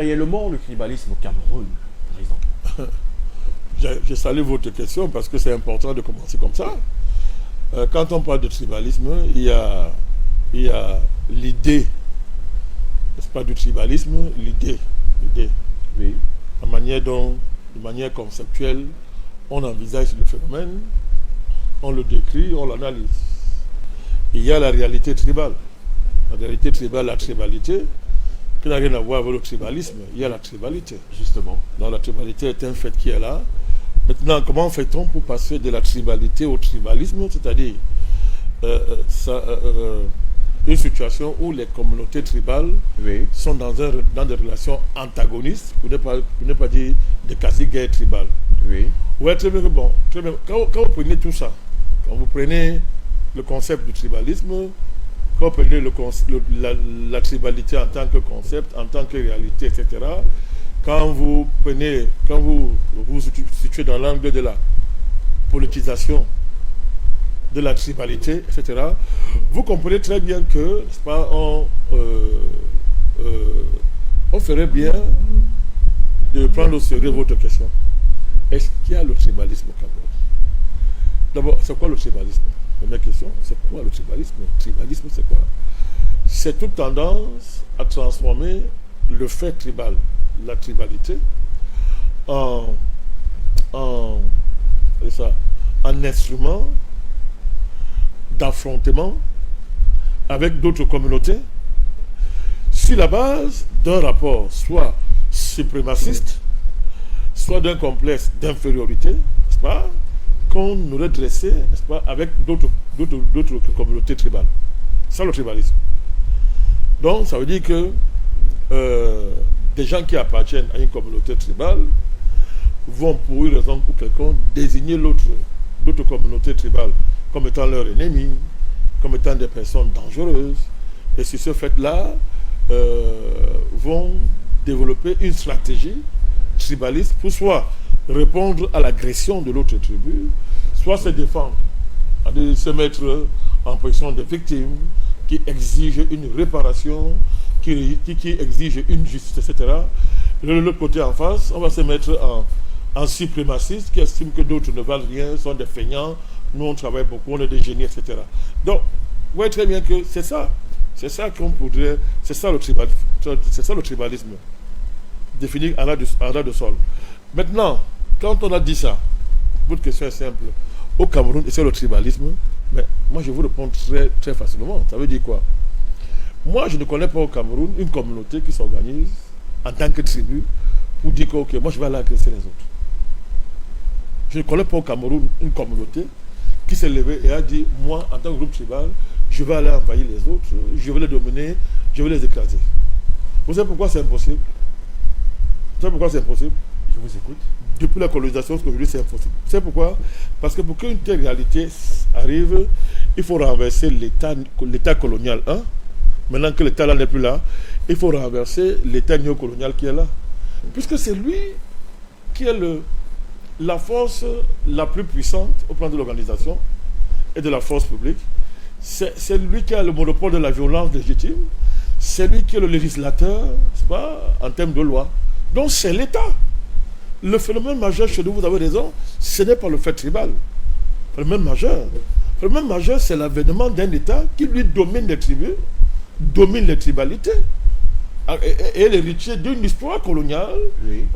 réellement le tribalisme au Cameroun, président? Je salue votre question parce que c'est important de commencer comme ça. Quand on parle de tribalisme, il y a l'idée, n'est-ce pas, du tribalisme, l'idée. Oui. La manière dont, de manière conceptuelle, on envisage le phénomène, on le décrit, on l'analyse. Il y a la réalité tribale. La réalité tribale, la tribalité, qui n'a rien à voir avec le tribalisme, il y a la tribalité. Justement. Donc la tribalité est un fait qui est là. Maintenant, comment fait-on pour passer de la tribalité au tribalisme, c'est-à-dire une situation où les communautés tribales sont dans des relations antagonistes, pour ne pas dire de quasi-guerre tribale. Oui. Ouais, très bien. Bon, très bien. Quand vous prenez tout ça, quand vous prenez le concept du tribalisme, quand vous prenez la tribalité en tant que concept, en tant que réalité, etc., quand vous vous situez dans l'angle de la politisation de la tribalité, etc., vous comprenez très bien que, n'est-ce pas, on ferait bien de prendre au sérieux votre question. Est-ce qu'il y a le tribalisme au Cameroun? D'abord, c'est quoi le tribalisme? Première question, c'est quoi le tribalisme? Le tribalisme, c'est quoi? C'est toute tendance à transformer le fait tribal, la tribalité, en instrument d'affrontement avec d'autres communautés sur la base d'un rapport soit suprémaciste, soit d'un complexe d'infériorité, n'est-ce pas, qu'on aurait dressé, n'est-ce pas, avec d'autres communautés tribales. C'est le tribalisme. Donc, ça veut dire que des gens qui appartiennent à une communauté tribale vont, pour une raison ou quelconque, désigner l'autre communauté tribale comme étant leur ennemi, comme étant des personnes dangereuses. Et sur ce fait-là, vont développer une stratégie tribaliste pour soit répondre à l'agression de l'autre tribu, soit se défendre, c'est-à-dire se mettre en position de victime, qui exige une réparation, qui exige une justice, etc. De l'autre côté en face, on va se mettre en suprémaciste, qui estime que d'autres ne valent rien, sont des feignants, nous on travaille beaucoup, on est des génies, etc. Donc, vous voyez très bien que c'est ça. C'est ça qu'on pourrait... C'est ça le tribalisme. Défini à ras de sol. Maintenant, quand on a dit ça, votre question est simple. Au Cameroun, c'est le tribalisme. Mais moi, je vous réponds très, très facilement. Ça veut dire quoi? Moi, je ne connais pas au Cameroun une communauté qui s'organise en tant que tribu pour dire que, ok, moi, je vais aller agresser les autres. Je ne connais pas au Cameroun une communauté qui s'est levée et a dit, moi, en tant que groupe tribal, je vais aller envahir les autres, je vais les dominer, je vais les écraser. Vous savez pourquoi c'est impossible? Vous savez pourquoi c'est impossible? Je vous écoute. Depuis la colonisation, aujourd'hui, c'est impossible. Vous savez pourquoi? Parce que pour qu'une telle réalité arrive, il faut renverser l'État colonial. Hein? Maintenant que l'État là n'est plus là, il faut renverser l'État néocolonial qui est là. Puisque c'est lui qui est la force la plus puissante au plan de l'organisation et de la force publique. C'est lui qui a le monopole de la violence légitime. C'est lui qui est le législateur, n'est-ce pas, en termes de loi. Donc c'est l'État. Le phénomène majeur chez nous, vous avez raison, ce n'est pas le fait tribal. Le phénomène majeur, c'est l'avènement d'un État qui lui domine les tribus, domine les tribalités, et l'héritier d'une histoire coloniale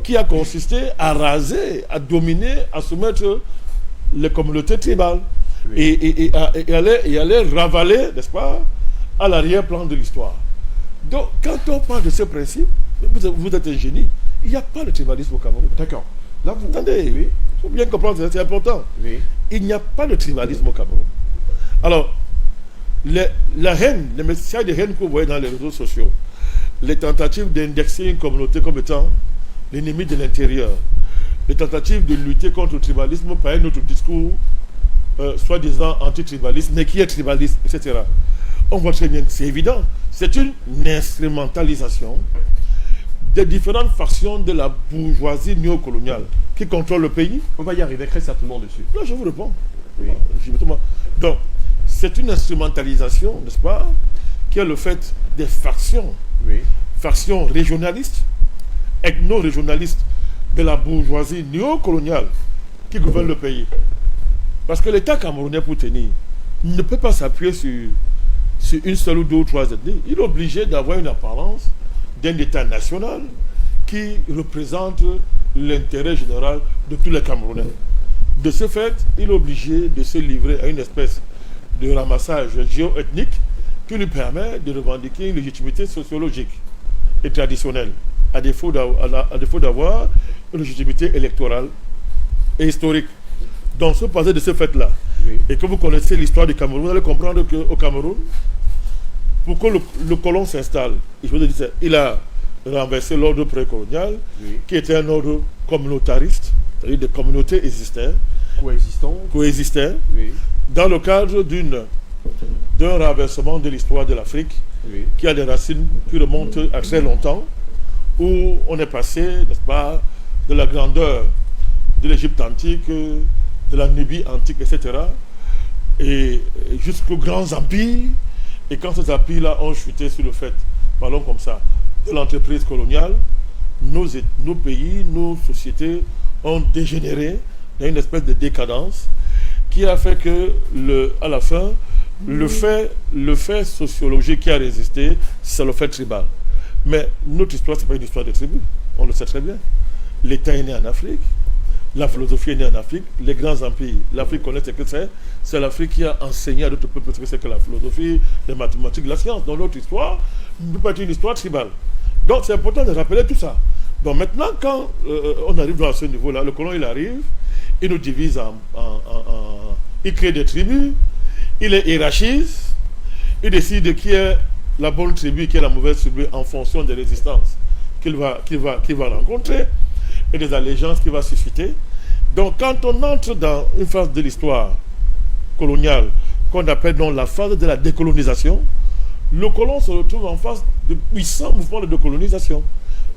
qui a consisté à raser, à dominer, à soumettre les communautés tribales et aller ravaler, n'est-ce pas, à l'arrière-plan de l'histoire. Donc, quand on parle de ce principe, vous êtes un génie. Il n'y a pas de tribalisme au Cameroun. D'accord. Là, vous... Attendez, il faut bien comprendre, c'est important. Il n'y a pas de tribalisme au Cameroun. Alors, la haine, les messages de haine que vous voyez dans les réseaux sociaux, les tentatives d'indexer une communauté comme étant l'ennemi de l'intérieur, les tentatives de lutter contre le tribalisme par un autre discours, soi-disant anti-tribaliste, mais qui est tribaliste, etc. On voit très bien que c'est évident. C'est une instrumentalisation des différentes factions de la bourgeoisie néocoloniale qui contrôle le pays. On va y arriver très certainement dessus. Là, je vous réponds. Donc, c'est une instrumentalisation, n'est-ce pas, qui est le fait des factions, factions régionalistes, ethno-régionaliste de la bourgeoisie néocoloniale qui gouverne le pays. Parce que l'État camerounais, pour tenir, ne peut pas s'appuyer sur une seule ou deux ou trois ethnies. Il est obligé d'avoir une apparence d'un État national qui représente l'intérêt général de tous les Camerounais. De ce fait, il est obligé de se livrer à une espèce de ramassage géoethnique qui lui permet de revendiquer une légitimité sociologique et traditionnelle, à défaut d'avoir une légitimité électorale et historique. Donc, ce passé de ce fait-là, oui, et que vous connaissez l'histoire du Cameroun, vous allez comprendre qu'au Cameroun, pour que le colon s'installe, il a renversé l'ordre précolonial, oui, qui était un ordre communautariste, c'est-à-dire des communautés existaient, coexistaient, oui, dans le cadre d'un renversement de l'histoire de l'Afrique, oui, qui a des racines qui remontent à très longtemps, où on est passé, n'est-ce pas, de la grandeur de l'Égypte antique, de la Nubie antique, etc., et jusqu'aux grands empires. Et quand ces empires-là ont chuté sur le fait, parlons comme ça, de l'entreprise coloniale, nos pays, nos sociétés ont dégénéré dans une espèce de décadence qui a fait que, à la fin, le fait sociologique qui a résisté, c'est le fait tribal. Mais notre histoire, ce n'est pas une histoire de tribu. On le sait très bien. L'État est né en Afrique. La philosophie est née en Afrique. Les grands empires, l'Afrique connaît ce que c'est. C'est l'Afrique qui a enseigné à d'autres peuples ce que c'est que la philosophie, les mathématiques, la science. Dans notre histoire, ne peut pas être une histoire tribale. Donc c'est important de rappeler tout ça. Donc maintenant, quand on arrive à ce niveau-là, le colon il arrive, il nous divise il crée des tribus, il les hiérarchise, il décide qui est la bonne tribu, qui est la mauvaise tribu en fonction des résistances qu'il va rencontrer et des allégeances qu'il va susciter. Donc quand on entre dans une phase de l'histoire coloniale qu'on appelle donc la phase de la décolonisation, le colon se retrouve en face de puissants mouvements de décolonisation.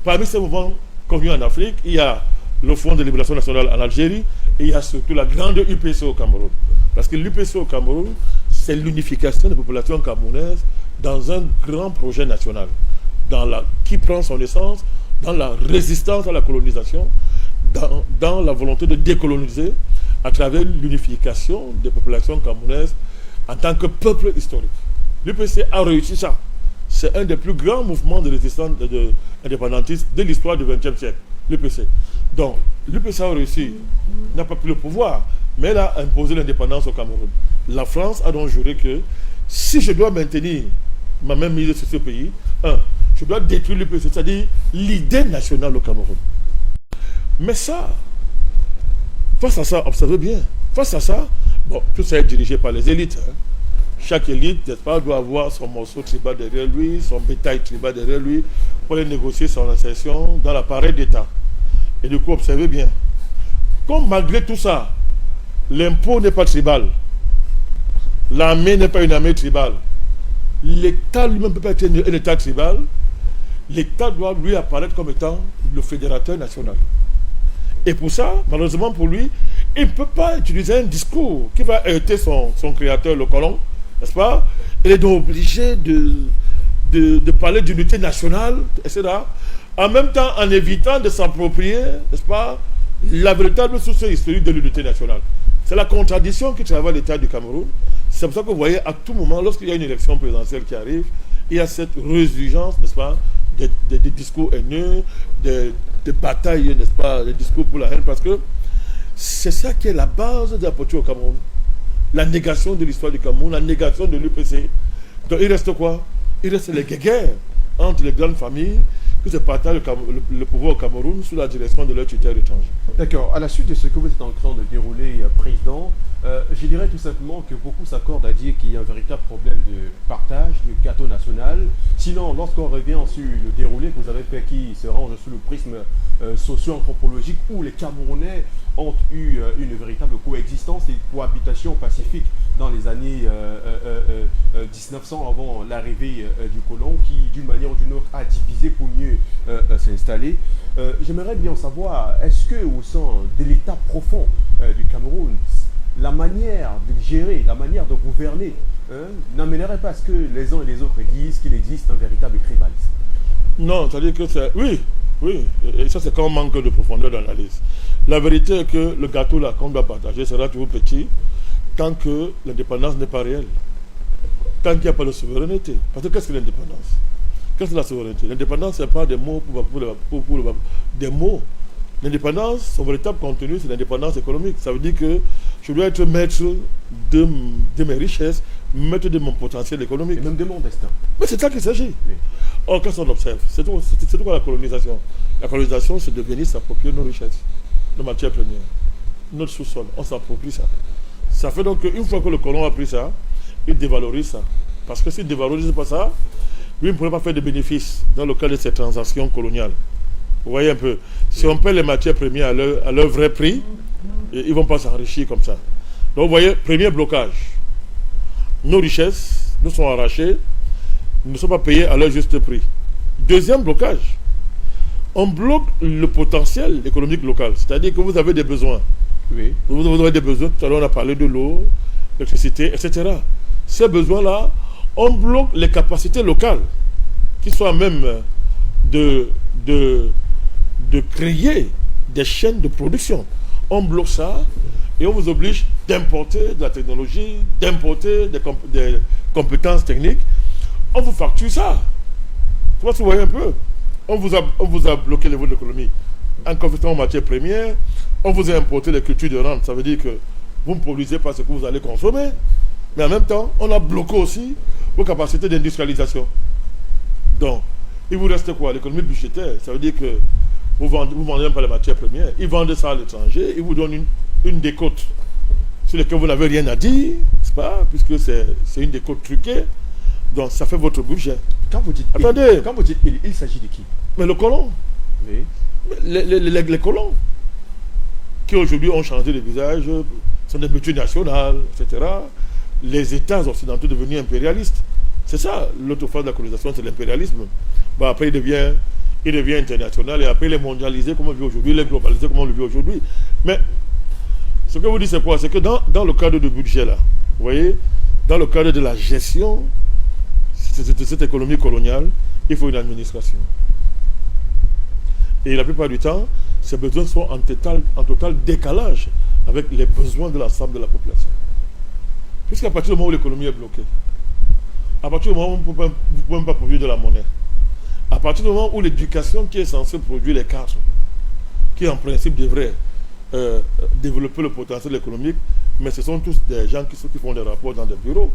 Parmi ces mouvements connus en Afrique, il y a le Front de libération nationale en Algérie et il y a surtout la grande UPC au Cameroun. Parce que l'UPC au Cameroun, c'est l'unification des populations camerounaises dans un grand projet national qui prend son essence dans la résistance à la colonisation, dans la volonté de décoloniser à travers l'unification des populations camerounaises en tant que peuple historique. L'UPC a réussi ça. C'est un des plus grands mouvements de résistance indépendantiste de l'histoire du XXe siècle, l'UPC. Donc, l'UPC a réussi, n'a pas pris le pouvoir, mais elle a imposé l'indépendance au Cameroun. La France a donc juré que si je dois maintenir ma main mise sur ce pays, je dois détruire l'UPC, c'est-à-dire l'idée nationale au Cameroun. Mais ça, face à ça, observez bien, face à ça, bon, tout ça est dirigé par les élites. Chaque élite, n'est-ce pas, doit avoir son morceau tribal derrière lui, son bétail tribal derrière lui, pour aller négocier son insertion dans l'appareil d'État. Et du coup, observez bien, comme malgré tout ça, l'impôt n'est pas tribal, l'armée n'est pas une armée tribale, l'État lui-même ne peut pas être un État tribal, l'État doit lui apparaître comme étant le fédérateur national. Et pour ça, malheureusement pour lui, il ne peut pas utiliser un discours qui va heurter son créateur, le colon, n'est-ce pas? Il est donc obligé de parler d'unité nationale, etc. En même temps, en évitant de s'approprier, n'est-ce pas, la véritable source historique de l'unité nationale. C'est la contradiction qui travaille l'État du Cameroun. C'est pour ça que vous voyez, à tout moment, lorsqu'il y a une élection présidentielle qui arrive, il y a cette résurgence, n'est-ce pas, des discours haineux, des batailles, n'est-ce pas, des discours pour la haine, parce que c'est ça qui est la base de la politique au Cameroun. La négation de l'histoire du Cameroun, la négation de l'UPC. Donc il reste quoi? Il reste les guéguerres entre les grandes familles qui se partagent le pouvoir au Cameroun sous la direction de leur tuteur étranger. D'accord. À la suite de ce que vous êtes en train de dérouler, Président, je dirais tout simplement que beaucoup s'accordent à dire qu'il y a un véritable problème de partage du gâteau national. Sinon, lorsqu'on revient sur le déroulé que vous avez fait, qui se range sous le prisme socio-anthropologique, où les Camerounais ont eu une véritable coexistence et cohabitation pacifique dans les années 1900, avant l'arrivée du colon, qui d'une manière ou d'une autre a divisé pour mieux s'installer. J'aimerais bien savoir, est-ce que au sein de l'état profond du Cameroun, la manière de gérer, la manière de gouverner n'amènerait pas à ce que les uns et les autres disent qu'il existe un véritable tribalisme? Non, c'est-à-dire que c'est... Oui, Oui, et ça c'est quand on manque de profondeur d'analyse. La vérité est que le gâteau là qu'on doit partager sera toujours petit tant que l'indépendance n'est pas réelle. Tant qu'il n'y a pas de souveraineté. Parce que qu'est-ce que l'indépendance? Qu'est-ce que la souveraineté? L'indépendance, ce n'est pas des mots des mots. L'indépendance, son véritable contenu, c'est l'indépendance économique. Ça veut dire que je dois être maître de mes richesses, maître de mon potentiel économique. Et même de mon destin. Mais c'est ça qu'il s'agit. Oui. Or, quand on observe, c'est quoi la colonisation? La colonisation, c'est de venir s'approprier nos richesses, nos matières premières, notre sous-sol. On s'approprie ça. Ça fait donc qu'une fois que le colon a pris ça, il dévalorise ça. Parce que s'il ne dévalorise pas ça, lui ne pourrait pas faire de bénéfices dans le cadre de ces transactions coloniales. Vous voyez un peu, si on paie les matières premières à leur vrai prix, ils ne vont pas s'enrichir comme ça. Donc vous voyez, premier blocage. Nos richesses nous sont arrachées, ne sont pas payées à leur juste prix. Deuxième blocage, on bloque le potentiel économique local. C'est-à-dire que vous avez des besoins. Oui. Vous avez des besoins, tout à l'heure on a parlé de l'eau, l'électricité, etc. Ces besoins-là, on bloque les capacités locales qui sont à même de créer des chaînes de production. On bloque ça et on vous oblige d'importer de la technologie, d'importer des compétences techniques. On vous facture ça. Tu vois, vous voyez un peu. On vous a bloqué les voies de l'économie. En confisquant en matières premières, on vous a importé les cultures de rente. Ça veut dire que vous ne produisez pas ce que vous allez consommer. Mais en même temps, on a bloqué aussi vos capacités d'industrialisation. Donc, il vous reste quoi? L'économie budgétaire. Ça veut dire que vous vendez même pas les matières premières. Ils vendent ça à l'étranger. Ils vous donnent une décote sur laquelle vous n'avez rien à dire, c'est pas, puisque c'est une décote truquée. Donc, ça fait votre budget. Quand vous dites attendez, quand vous dites il s'agit de qui? Mais le colon. Oui. Les colons qui aujourd'hui ont changé de visage, sont des multinationales, etc. Les États occidentaux devenus impérialistes. C'est ça, l'autre phase de la colonisation, c'est l'impérialisme. Bon, après, il devient international et après, il est mondialisé comme on le vit aujourd'hui, il est globalisé comme on le vit aujourd'hui. Mais ce que vous dites, c'est quoi? C'est que dans le cadre du budget, là, vous voyez, dans le cadre de la gestion de cette économie coloniale, il faut une administration. Et la plupart du temps, ces besoins sont en total décalage avec les besoins de l'ensemble de la population. Puisqu'à partir du moment où l'économie est bloquée, à partir du moment où vous ne pouvez même pas produire de la monnaie, à partir du moment où l'éducation qui est censée produire les cadres, qui en principe devrait développer le potentiel économique, mais ce sont tous des gens qui font des rapports dans des bureaux,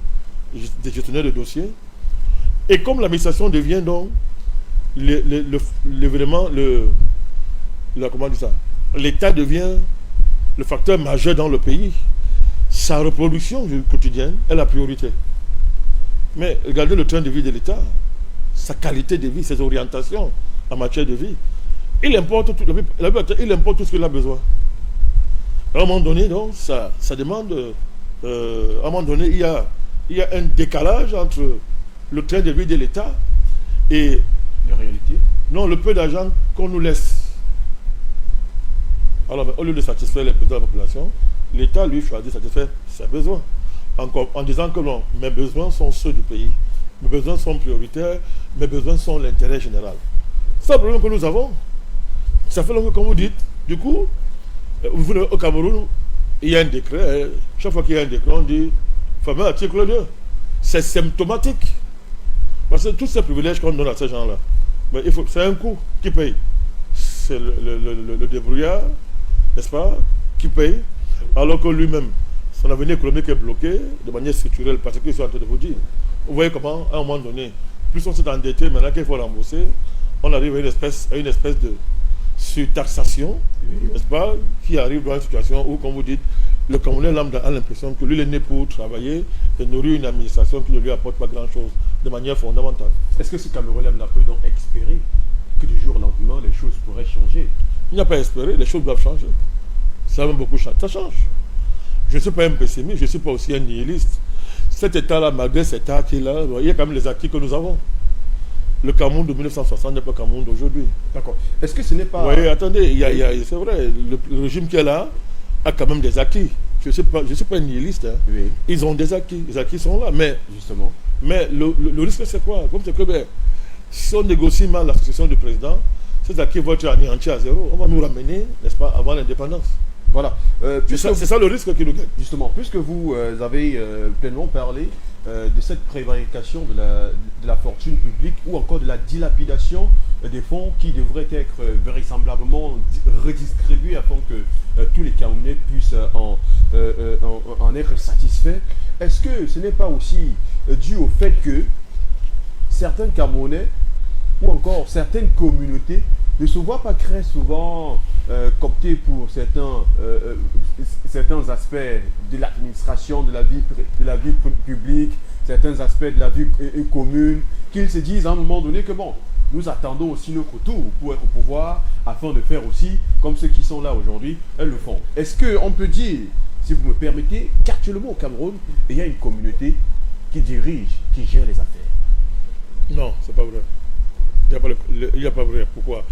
des gestionnaires de dossiers. Et comme l'administration devient donc comment dire ça, l'État devient le facteur majeur dans le pays, sa reproduction quotidienne est la priorité. Mais regardez le train de vie de l'État, sa qualité de vie, ses orientations en matière de vie. Il importe tout ce qu'il a besoin. À un moment donné, donc, ça demande... à un moment donné, il y a un décalage entre le train de vie de l'État et... La réalité? Non, le peu d'argent qu'on nous laisse. Alors, au lieu de satisfaire les besoins de la population, l'État, lui, choisit de satisfaire ses besoins. En disant que non, mes besoins sont ceux du pays. Mes besoins sont prioritaires, mes besoins sont l'intérêt général. C'est le problème que nous avons. Ça fait longtemps, comme vous dites, du coup, au Cameroun, il y a un décret. Chaque fois qu'il y a un décret, on dit fameux article 2. C'est symptomatique. Parce que tous ces privilèges qu'on donne à ces gens-là, c'est un coût qui paye. C'est le débrouillard, n'est-ce pas, qui paye, alors que lui-même, son avenir économique est bloqué de manière structurelle, parce que je suis en train de vous dire. Vous voyez comment, à un moment donné, plus on s'est endetté, maintenant qu'il faut rembourser, on arrive à une espèce de surtaxation, n'est-ce pas, qui arrive dans une situation où, comme vous dites, le Camerounais lambda a l'impression que lui, il est né pour travailler et nourrir une administration qui ne lui apporte pas grand-chose de manière fondamentale. Est-ce que ce Camerounais lambda peut donc espérer que du jour au lendemain, les choses pourraient changer? Il n'y a pas à espérer, les choses doivent changer. Ça va beaucoup changer. Ça change. Je ne suis pas un pessimiste, je ne suis pas aussi un nihiliste. Cet État-là, malgré cet acquis-là, il y a quand même les acquis que nous avons. Le Cameroun de 1960 n'est pas le Cameroun d'aujourd'hui. D'accord. Est-ce que ce n'est pas... Oui, attendez, c'est vrai, le régime qui est là a quand même des acquis. Je ne suis pas un nihiliste. Hein. Oui. Ils ont des acquis. Les acquis sont là, mais... Justement. Mais le risque, c'est quoi? Comme c'est que, si on négocie mal la succession du président, ces acquis vont être anéantis à zéro. On va nous ramener, n'est-ce pas, avant l'indépendance. Voilà. C'est ça le risque qui nous gagne. Justement, puisque vous avez pleinement parlé de cette prévarication de la fortune publique ou encore de la dilapidation des fonds qui devraient être vraisemblablement redistribués afin que tous les Camerounais puissent en être satisfaits, est-ce que ce n'est pas aussi dû au fait que certains Camerounais ou encore certaines communautés ne se voient pas très souvent cooptés pour certains aspects de l'administration, de la vie publique, certains aspects de la vie commune, qu'ils se disent à un moment donné que bon, nous attendons aussi notre tour pour être au pouvoir afin de faire aussi comme ceux qui sont là aujourd'hui, elles le font. Est-ce qu'on peut dire, si vous me permettez, qu'actuellement au Cameroun, il y a une communauté qui dirige, qui gère les affaires? Non, c'est pas vrai. Il n'y a pas vrai. Pourquoi?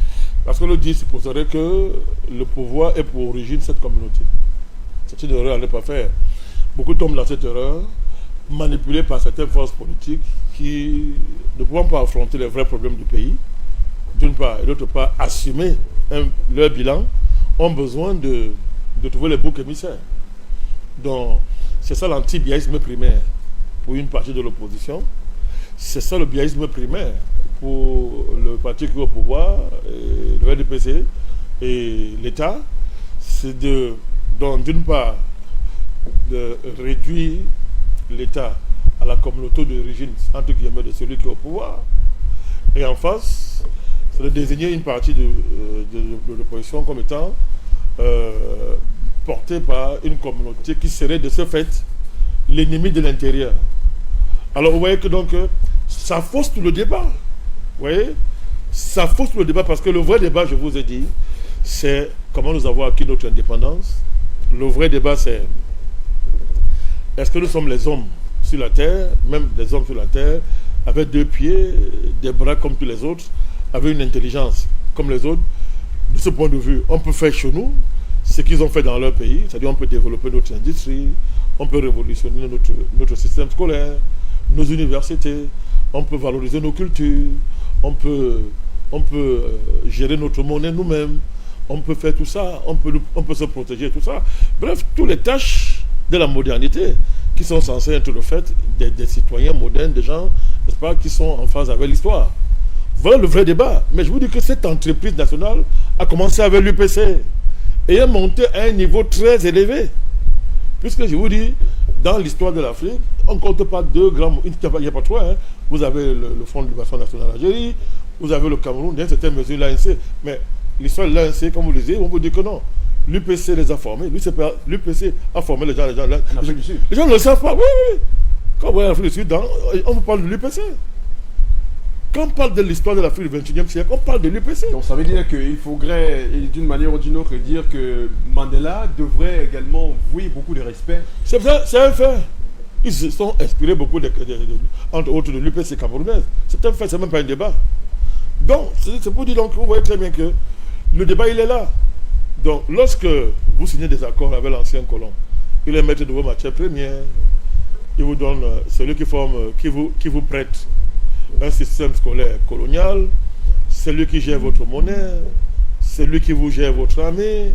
Parce que le dit supposerait que le pouvoir est pour origine cette communauté. C'est une erreur à ne pas faire. Beaucoup tombent dans cette erreur, manipulés par certaines forces politiques qui, ne pouvant pas affronter les vrais problèmes du pays, d'une part, et d'autre part, assumer leur bilan, ont besoin de trouver les boucs émissaires. Donc, c'est ça l'anti-biaïsme primaire pour une partie de l'opposition. C'est ça le biaïsme primaire pour le parti qui est au pouvoir, le RDPC et l'État. C'est d'une part, de réduire l'État à la communauté d'origine, entre guillemets, de celui qui est au pouvoir. Et en face, c'est de désigner une partie de l'opposition comme étant portée par une communauté qui serait de ce fait l'ennemi de l'intérieur. Alors vous voyez que donc, ça fausse tout le débat. Vous voyez? Ça fausse tout le débat parce que le vrai débat, je vous ai dit, c'est comment nous avons acquis notre indépendance. Le vrai débat, c'est est-ce que nous sommes les hommes sur la terre, même les hommes sur la terre, avec 2 pieds, des bras comme tous les autres, avec une intelligence comme les autres. De ce point de vue, on peut faire chez nous ce qu'ils ont fait dans leur pays, c'est-à-dire on peut développer notre industrie, on peut révolutionner notre système scolaire, nos universités, on peut valoriser nos cultures, on peut gérer notre monnaie nous-mêmes, on peut faire tout ça, on peut se protéger, tout ça. Bref, toutes les tâches de la modernité qui sont censées être le fait des citoyens modernes, des gens, n'est-ce pas, qui sont en phase avec l'histoire. Voilà le vrai débat. Mais je vous dis que cette entreprise nationale a commencé avec l'UPC et est montée à un niveau très élevé. Puisque je vous dis, dans l'histoire de l'Afrique, on ne compte pas 2 grands... Il n'y a pas 3. Hein. Vous avez le Fonds de libération nationale d'Algérie, vous avez le Cameroun, dans certaines mesures l'ANC. Mais l'histoire de l'ANC, comme vous le disiez, on vous dit que non. L'UPC les a formés. L'UPC a formé les gens. Les gens ne le savent pas. Oui, oui. Quand vous voyez l'Afrique du Sud, on vous parle de l'UPC. Quand on parle de l'histoire de l'Afrique du XXIe siècle, on parle de l'UPC. Donc ça veut dire qu'il faudrait, d'une manière ou d'une autre, dire que Mandela devrait également vouer beaucoup de respect. C'est ça, c'est un fait. Ils se sont inspirés beaucoup, entre autres, de l'UPC camerounaise. C'est un fait, c'est même pas un débat. Donc, c'est pour dire donc, vous voyez très bien que le débat, il est là. Donc, lorsque vous signez des accords avec l'ancien colon, il les met de vos matières premières, il vous donne celui qui forme, qui vous prête un système scolaire colonial, c'est lui qui gère votre monnaie, c'est lui qui vous gère votre armée,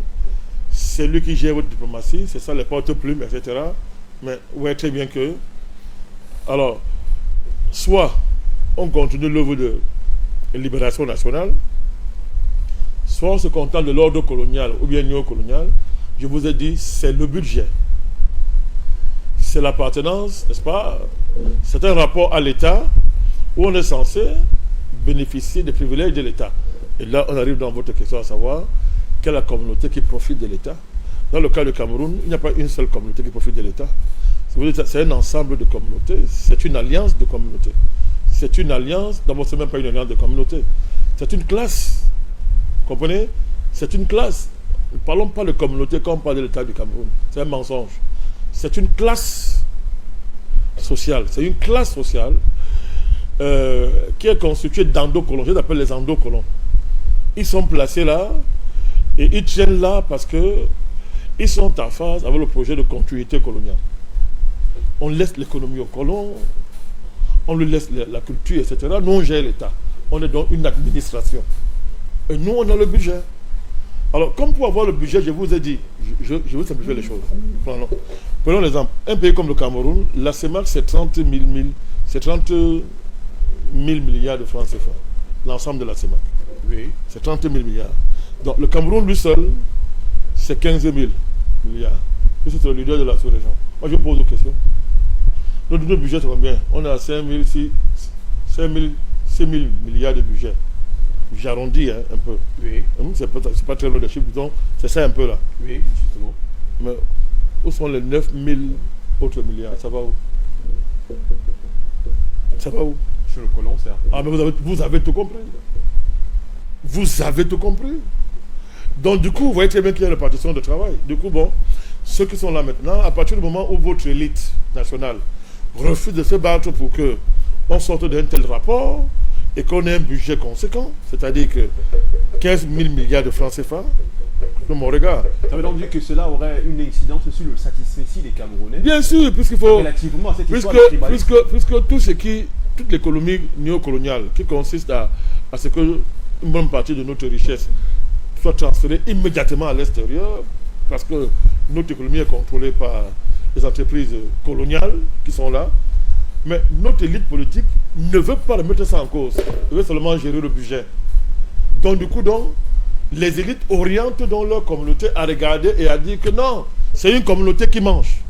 c'est lui qui gère votre diplomatie, c'est ça les porte-plumes, etc. Mais vous voyez très bien que, alors, soit on continue l'œuvre de libération nationale, soit on se contente de l'ordre colonial ou bien néocolonial. Je vous ai dit, c'est le budget, c'est l'appartenance, n'est-ce pas? C'est un rapport à l'État où on est censé bénéficier des privilèges de l'État. Et là, on arrive dans votre question à savoir quelle est la communauté qui profite de l'État. Dans le cas du Cameroun, il n'y a pas une seule communauté qui profite de l'État. C'est un ensemble de communautés, c'est une alliance de communautés. C'est une alliance, d'abord, ce n'est même pas une alliance de communautés. C'est une classe. Vous comprenez? C'est une classe. Ne parlons pas de communauté quand on parle de l'État du Cameroun. C'est un mensonge. C'est une classe sociale. C'est une classe sociale qui est constituée d'endocolons. Je les appelle les endocolons. Ils sont placés là et ils tiennent là parce qu'ils sont en phase avec le projet de continuité coloniale. On laisse l'économie aux colons, on lui laisse la culture, etc. Nous, on gère l'État. On est dans une administration. Et nous, on a le budget. Alors, comme pour avoir le budget, je vous ai dit, je veux simplifier les choses. Prenons l'exemple. Un pays comme le Cameroun, la CEMAC, c'est 30 000 milliards de francs CFA. L'ensemble de la CEMAC. Oui. C'est 30 000 milliards. Donc, le Cameroun, lui seul, c'est 15 000 milliards. C'est le leader de la sous-région. Moi, je pose une question. Notre budget, c'est combien? On est à 5 000 milliards de budget. J'arrondis un peu. Oui. C'est pas très loin des chiffres, disons, c'est ça un peu là. Oui, justement. Mais où sont les 9 000 autres milliards? Ça va où? Ça va où? Chez le colon, certes. Ah, mais vous avez tout compris. Vous avez tout compris. Donc, du coup, vous voyez très bien qu'il y a une répartition de travail. Du coup, bon, ceux qui sont là maintenant, à partir du moment où votre élite nationale refuse de se battre pour que on sorte d'un tel rapport et qu'on ait un budget conséquent, c'est-à-dire que 15 000 milliards de francs CFA, de mon regard. Ça veut donc dire que cela aurait une incidence sur le satisfait des Camerounais. Bien sûr, puisqu'il faut... Relativement à cette histoire de tribalisme. Puisque toute l'économie néocoloniale qui consiste à ce que une bonne partie de notre richesse soit transférée immédiatement à l'extérieur, parce que notre économie est contrôlée par les entreprises coloniales qui sont là, mais notre élite politique ne veut pas remettre ça en cause. Elle veut seulement gérer le budget. Donc du coup, les élites orientent dans leur communauté à regarder et à dire que non, c'est une communauté qui mange.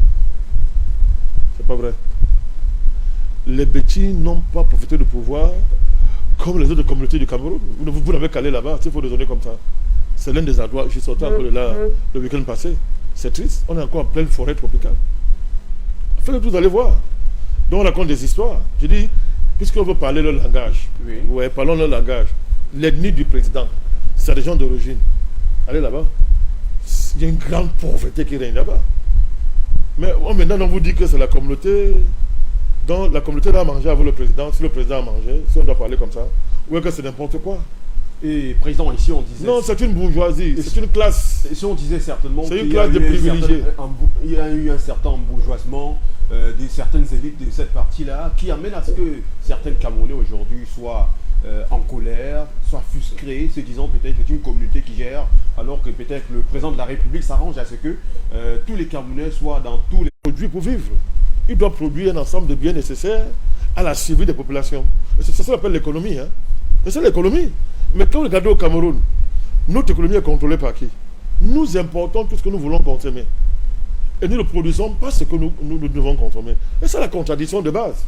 C'est pas vrai. Les bêtis n'ont pas profité du pouvoir comme les autres communautés du Cameroun. Vous n'avez qu'à aller là-bas, il faut raisonner comme ça. C'est l'un des endroits, j'ai sorti un peu de là le week-end passé. C'est triste, on est encore en pleine forêt tropicale. Faites-le, vous allez voir. Donc on raconte des histoires. Je dis, puisqu'on veut parler leur langage, oui. Ouais, parlons leur langage. L'ennemi du président, sa région d'origine. Allez là-bas. Il y a une grande pauvreté qui règne là-bas. Mais maintenant, on vous dit que c'est la communauté. Donc la communauté doit manger avec le président, si le président a mangé, si on doit parler comme ça. Ou que c'est n'importe quoi. Et président, ici on disait... Non, c'est une bourgeoisie, c'est une classe. Ici on disait certainement c'est une classe de privilégiés. Il y a eu un certain embourgeoisement de certaines élites de cette partie-là qui amène à ce que certains Camerounais aujourd'hui soient en colère, soient frustrés, se disant peut-être que c'est une communauté qui gère, alors que peut-être le président de la République s'arrange à ce que tous les Camerounais soient dans tous les... Produits pour vivre. Il doit produire un ensemble de biens nécessaires à la survie des populations. C'est ça qu'on appelle l'économie. Hein. C'est l'économie. Mais quand vous regardez au Cameroun, notre économie est contrôlée par qui? Nous importons tout ce que nous voulons consommer. Et nous ne produisons pas ce que nous devons consommer. Et c'est la contradiction de base.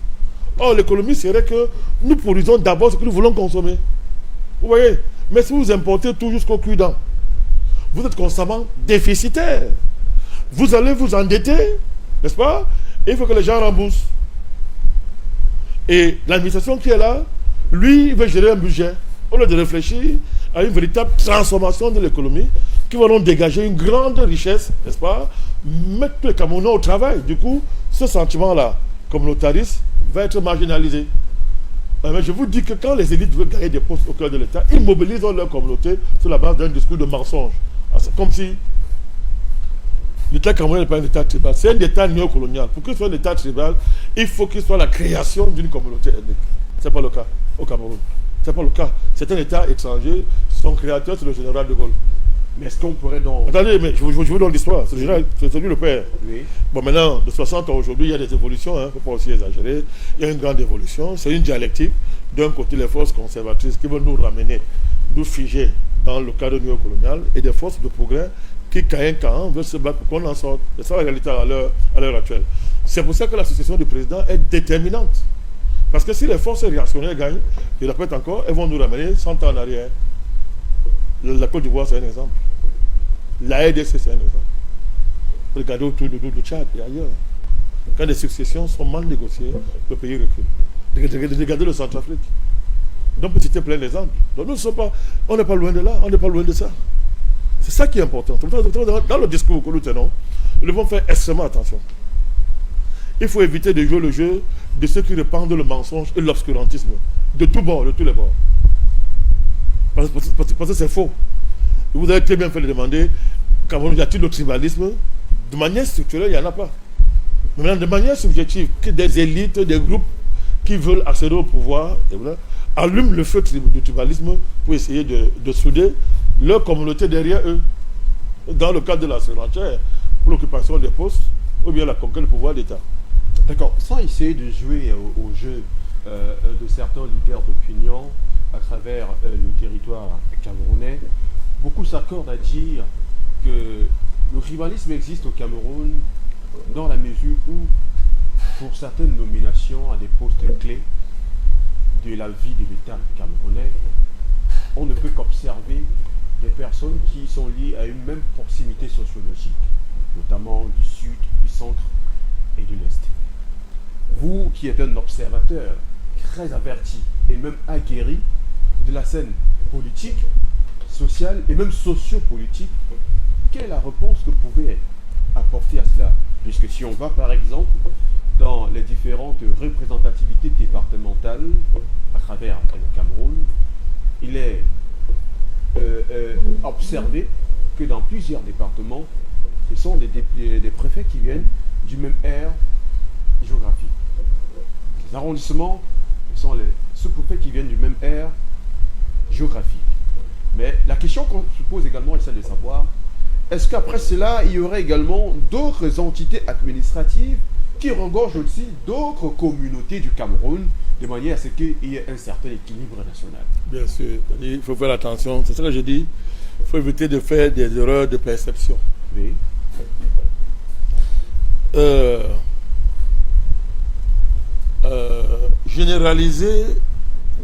Or, l'économie serait que nous produisons d'abord ce que nous voulons consommer. Vous voyez? Mais si vous importez tout jusqu'au cul-dent, vous êtes constamment déficitaire. Vous allez vous endetter, n'est-ce pas? Et il faut que les gens remboursent. Et l'administration qui est là, lui, il veut gérer un budget. Au lieu de réfléchir à une véritable transformation de l'économie qui va donc dégager une grande richesse, n'est-ce pas? Mettre les Camerounais au travail. Du coup, ce sentiment-là, communautariste, va être marginalisé. Mais je vous dis que quand les élites veulent gagner des postes au cœur de l'État, ils mobilisent leur communauté sur la base d'un discours de mensonge. C'est comme si l'État camerounais n'est pas un État tribal, c'est un État néocolonial. Pour qu'il soit un État tribal, il faut qu'il soit la création d'une communauté ethnique. Ce n'est pas le cas au Cameroun. Ce n'est pas le cas. C'est un État étranger, son créateur, c'est le général de Gaulle. Mais est-ce qu'on pourrait donc... Attendez, mais je vous donne l'histoire. C'est celui le père. Oui. Bon, maintenant, de 60 ans aujourd'hui, il y a des évolutions, il ne faut pas aussi exagérer. Il y a une grande évolution. C'est une dialectique. D'un côté, les forces conservatrices qui veulent nous ramener, nous figer dans le cadre néocolonial, et des forces de progrès qui, caïn veulent se battre pour qu'on en sorte. C'est ça la réalité à l'heure actuelle. C'est pour ça que la succession du président est déterminante. Parce que si les forces réactionnaires gagnent, je répète encore, elles vont nous ramener 100 ans en arrière. La Côte d'Ivoire, c'est un exemple. La RDC, c'est un exemple. Regardez autour de nous, le Tchad et ailleurs. Quand les successions sont mal négociées, le pays recule. Regardez le Centrafrique. Donc, pour citer plein d'exemples. Donc, nous ne sommes pas, on n'est pas loin de là, on n'est pas loin de ça. C'est ça qui est important. Dans le discours que nous tenons, nous devons faire extrêmement attention. Il faut éviter de jouer le jeu de ceux qui répandent le mensonge et l'obscurantisme. De tous bords, de tous les bords. Parce que c'est faux. Vous avez très bien fait de demander, Cameroun, y a-t-il le tribalisme? De manière structurelle, il n'y en a pas. Mais de manière subjective, que des élites, des groupes qui veulent accéder au pouvoir, et voilà, allument le feu du tribalisme pour essayer de souder leur communauté derrière eux, dans le cadre de la surenchère, pour l'occupation des postes, ou bien la conquête du pouvoir d'État. D'accord, sans essayer de jouer au jeu de certains leaders d'opinion à travers le territoire camerounais, beaucoup s'accordent à dire que le tribalisme existe au Cameroun dans la mesure où, pour certaines nominations à des postes clés de la vie de l'État camerounais, on ne peut qu'observer des personnes qui sont liées à une même proximité sociologique, notamment du sud, du centre et de l'est. Vous qui êtes un observateur très averti et même aguerri de la scène politique, sociale et même sociopolitique, quelle est la réponse que vous pouvez apporter à cela? Puisque si on va par exemple dans les différentes représentativités départementales à travers le Cameroun, il est observé que dans plusieurs départements, ce sont des préfets qui viennent du même aire géographique. Les arrondissements, ce sont les sous-préfets qui viennent du même aire géographique. Mais la question qu'on se pose également est celle de savoir, est-ce qu'après cela, il y aurait également d'autres entités administratives qui regorgent aussi d'autres communautés du Cameroun, de manière à ce qu'il y ait un certain équilibre national? Bien sûr, il faut faire attention. C'est ça que je dis. Il faut éviter de faire des erreurs de perception. Oui. Généraliser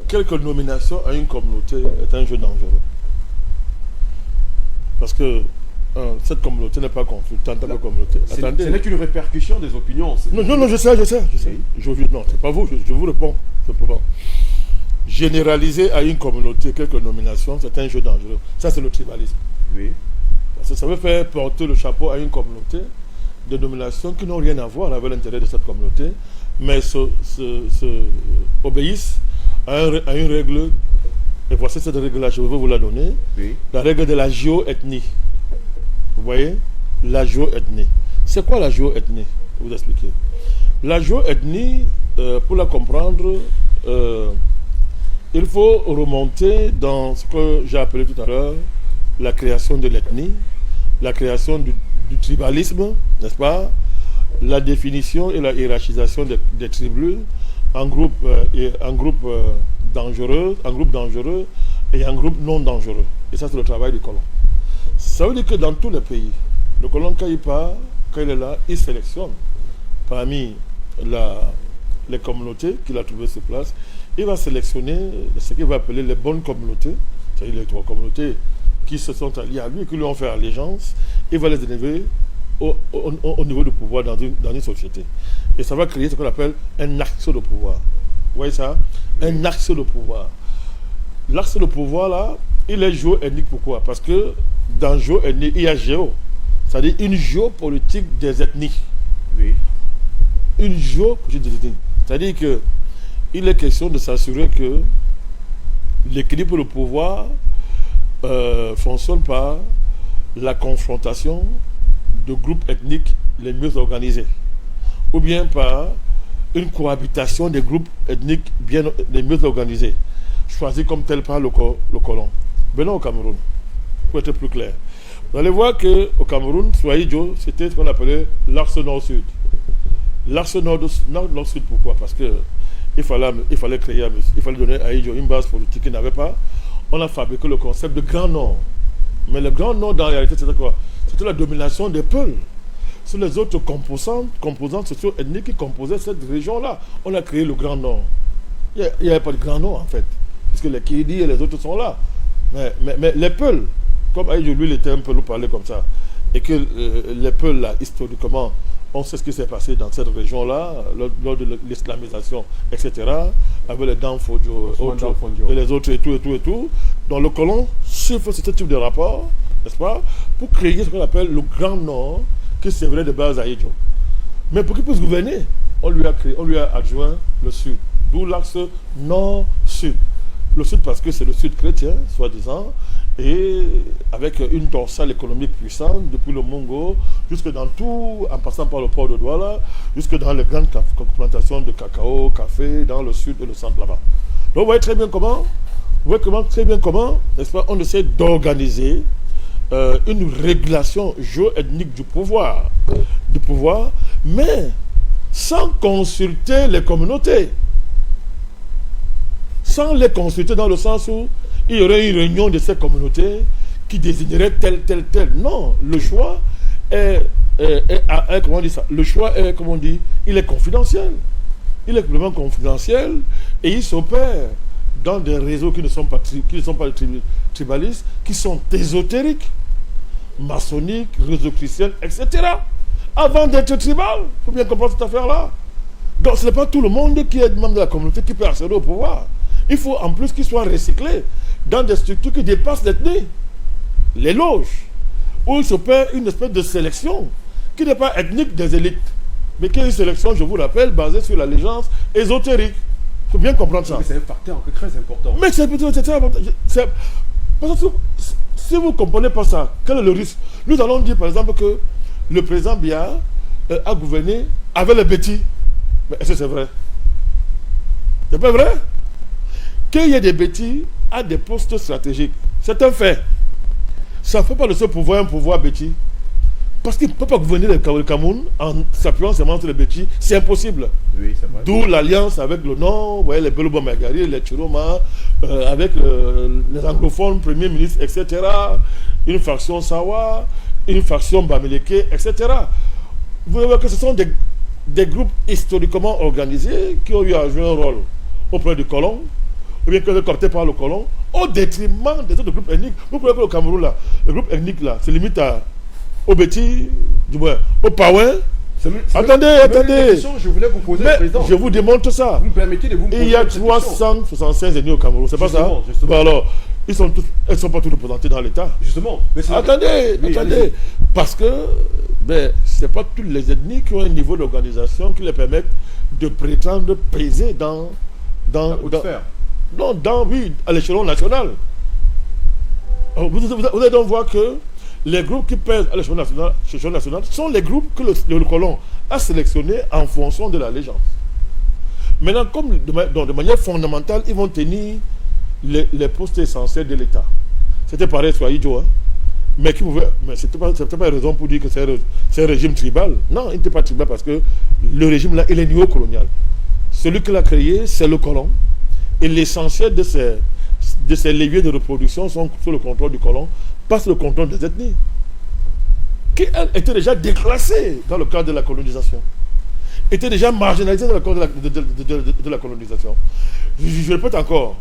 quelques nominations à une communauté est un jeu dangereux. Parce que cette communauté n'est pas consultante comme communauté. Ce n'est qu'une répercussion des opinions. Non, je sais. Oui. Non, c'est pas vous, je vous réponds. Généraliser à une communauté quelques nominations, c'est un jeu dangereux. Ça, c'est le tribalisme. Oui. Parce que ça veut faire porter le chapeau à une communauté de nominations qui n'ont rien à voir avec l'intérêt de cette communauté, mais obéissent à une règle. Et voici cette règle-là, je vais vous la donner. Oui. La règle de la géoethnie. Vous voyez? La géoethnie. C'est quoi la géoethnie? Je vais vous expliquer. La géoethnie, pour la comprendre, il faut remonter dans ce que j'ai appelé tout à l'heure la création de l'ethnie, la création du tribalisme, n'est-ce pas? La définition et la hiérarchisation des tribus en groupe dangereux et en groupe non dangereux. Et ça, c'est le travail du colon. Ça veut dire que dans tous les pays, le colon, quand il est là, il sélectionne parmi les communautés qu'il a trouvées sur place. Il va sélectionner ce qu'il va appeler les bonnes communautés, c'est-à-dire les 3 communautés qui se sont alliées à lui et qui lui ont fait allégeance. Il va les élever au niveau du pouvoir dans une société. Et ça va créer ce qu'on appelle un axe de pouvoir. Vous voyez ça? Un axe de pouvoir. L'axe de pouvoir, là, il est géoethnique. Pourquoi? Parce que dans géoethnie, il y a géo. C'est-à-dire une géopolitique des ethnies. Oui. Une géopolitique des ethnies. C'est-à-dire qu'il est question de s'assurer que l'équilibre de pouvoir fonctionne par la confrontation de groupes ethniques les mieux organisés, ou bien par une cohabitation des groupes ethniques les mieux organisés, choisis comme tel par le colon. Venons au Cameroun, pour être plus clair. Vous allez voir qu'au Cameroun, Swahili, c'était ce qu'on appelait l'axe nord-sud. L'axe nord-sud, pourquoi? Parce que il fallait donner à Idjo une base politique qu'il n'avait pas. On a fabriqué le concept de Grand Nord. Mais le Grand Nord, dans la réalité, c'était quoi? C'était la domination des Peuls sur les autres composants socio-ethniques qui composaient cette région-là. On a créé le Grand Nord. Il n'y avait pas de Grand Nord, en fait, puisque les Kédi et les autres sont là. Mais les Peuls, comme Aïdjo, lui, il était un peu nous parler comme ça, et que les Peuls, là, historiquement, on sait ce qui s'est passé dans cette région-là, lors de l'islamisation, etc., avec les Danfodjo et les autres, et tout. Donc le colon suivre ce type de rapport, n'est-ce pas, pour créer ce qu'on appelle le Grand Nord, qui servait de base à Aïdjo. Mais pour qu'il puisse gouverner, on lui a adjoint le Sud, d'où l'axe Nord-Sud. Le Sud parce que c'est le Sud chrétien, soi-disant, et avec une dorsale économique puissante, depuis le Mongo, jusque dans tout, en passant par le port de Douala, jusque dans les grandes plantations de cacao, café, dans le sud et le centre là-bas. Donc vous voyez très bien comment, n'est-ce pas, on essaie d'organiser une régulation géo-ethnique du pouvoir, mais sans consulter les communautés. Sans les consulter dans le sens où il y aurait une réunion de ces communautés qui désignerait tel. Non, le choix comment on dit ça? Le choix est, comment on dit, il est confidentiel. Il est complètement confidentiel et il s'opère dans des réseaux qui ne sont pas tribalistes, qui sont ésotériques, maçonniques, réseaux chrétiens, etc. Avant d'être tribal, il faut bien comprendre cette affaire-là. Donc ce n'est pas tout le monde qui est membre de la communauté qui peut accéder au pouvoir. Il faut en plus qu'il soit recyclé dans des structures qui dépassent l'ethnie. Les loges, où il s'opère une espèce de sélection qui n'est pas ethnique des élites, mais qui est une sélection, je vous rappelle, basée sur l'allégeance ésotérique. Il faut bien comprendre ça. Mais c'est un facteur très important. Mais c'est très important. Parce que si vous ne comprenez pas ça, quel est le risque? Nous allons dire par exemple que le président Biya a gouverné avec les bêtis. Mais est-ce que c'est vrai? C'est pas vrai? Qu'il y ait des bêtis à des postes stratégiques, c'est un fait. Ça ne fait pas de ce pouvoir un pouvoir bêtis. Parce qu'il ne peut pas gouverner le Cameroun en s'appuyant seulement sur les bêtis. C'est impossible. Oui, c'est vrai. D'où l'alliance avec le Nord, vous voyez, les Belobo Magari, les Chiroma, avec les anglophones, premiers ministres, etc. Une faction Sawa, une faction Bamileke, etc. Vous voyez que ce sont des groupes historiquement organisés qui ont eu à jouer un rôle auprès du colon, ou bien que cooptés par le colon, au détriment des autres groupes ethniques. Vous voyez que le Cameroun, là, le groupe ethnique, là, se limite au Béti, du moins, au Paouin. Attendez. Je voulais vous poser, président. Je vous démontre ça. Vous me permettez de vous poser il y a 376 ethnies au Cameroun, c'est pas ça? Justement. Bon alors, elles ne sont pas toutes représentées dans l'État. Justement. Mais attendez. Parce que ce n'est pas toutes les ethnies qui ont un niveau d'organisation qui les permettent de prétendre peser dans à l'échelon national. Alors, vous allez donc voir que les groupes qui pèsent à l'échelon national sont les groupes que le colon a sélectionnés en fonction de l'allégeance. Maintenant, comme de manière fondamentale, ils vont tenir les postes essentiels de l'État. C'était pareil sur Aïdjo, hein? Mais ce n'était pas une raison pour dire que c'est un régime tribal. Non, il n'était pas tribal parce que le régime là, il est néocolonial. Celui qui l'a créé, c'est le colon. Et l'essentiel de ces leviers de reproduction sont sous le contrôle du colon, pas sous le contrôle des ethnies, qui étaient déjà déclassées dans le cadre de la colonisation, étaient déjà marginalisées dans le cadre de la colonisation. Je répète encore,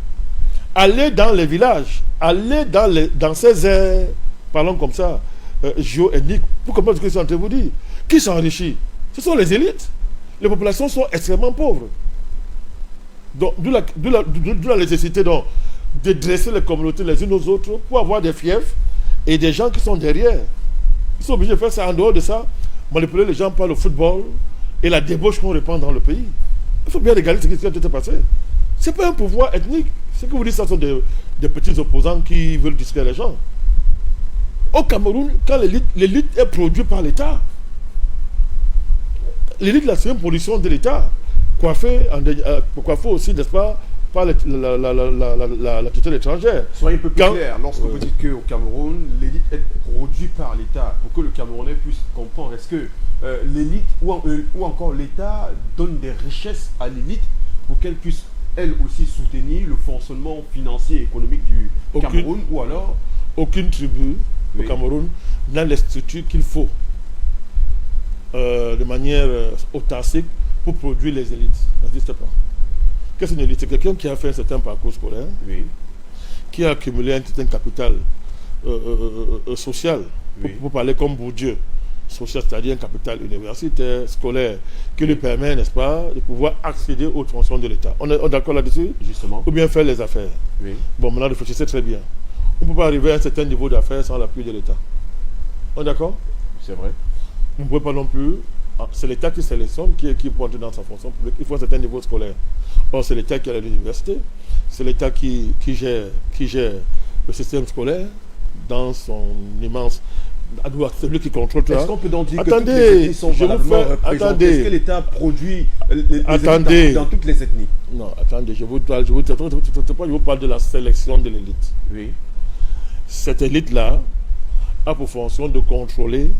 aller dans les villages, aller dans ces aires, parlons comme ça, géo-ethniques, pour comprendre ce que je suis en train de vous dire. Qui s'enrichit? Ce sont les élites. Les populations sont extrêmement pauvres. Donc, d'où la nécessité donc, de dresser les communautés les unes aux autres pour avoir des fiefs et des gens qui sont derrière. Ils sont obligés de faire ça. En dehors de ça, manipuler les gens par le football et la débauche qu'on répand dans le pays. Il faut bien regarder ce qui s'est passé. Ce n'est pas un pouvoir ethnique. Ce que vous dites, ce sont des petits opposants qui veulent distraire les gens. Au Cameroun, quand l'élite est produite par l'État, l'élite, c'est une production de l'État, coiffée aussi, n'est-ce pas, par la tutelle étrangère. Soyez un peu plus clair, lorsque vous dites qu'au Cameroun, l'élite est produite par l'État, pour que le Camerounais puisse comprendre, est-ce que l'élite ou encore l'État donne des richesses à l'élite pour qu'elle puisse, elle aussi, soutenir le fonctionnement financier et économique du Cameroun, ou alors... Aucune tribu au Cameroun n'a les structures qu'il faut de manière autarcique pour produire les élites. Ça n'existe pas. Qu'est-ce qu'une élite? C'est quelqu'un qui a fait un certain parcours scolaire, qui a accumulé un certain capital social, pour parler comme Bourdieu, social, c'est-à-dire un capital universitaire, scolaire, qui lui permet, n'est-ce pas, de pouvoir accéder aux fonctions de l'État. On est d'accord là-dessus? Justement. Ou bien faire les affaires. Bon, maintenant, réfléchissez très bien. On ne peut pas arriver à un certain niveau d'affaires sans l'appui de l'État. On est d'accord? C'est vrai. On ne peut pas non plus... C'est l'État qui sélectionne, qui peut entrer dans sa fonction publique. Il faut un certain niveau scolaire. Or, c'est l'État qui est à l'université. C'est l'État qui gère le système scolaire dans son immense celui qui contrôle tout. Est-ce qu'on peut donc dire Attendez, que toutes les ethnies sont je vous valablement fais- représentées? attendez. Est-ce que l'État produit les Attendez. élites dans toutes les ethnies? Non, attendez, je vous parle de la sélection de l'élite. Oui. Cette élite-là a pour fonction de contrôler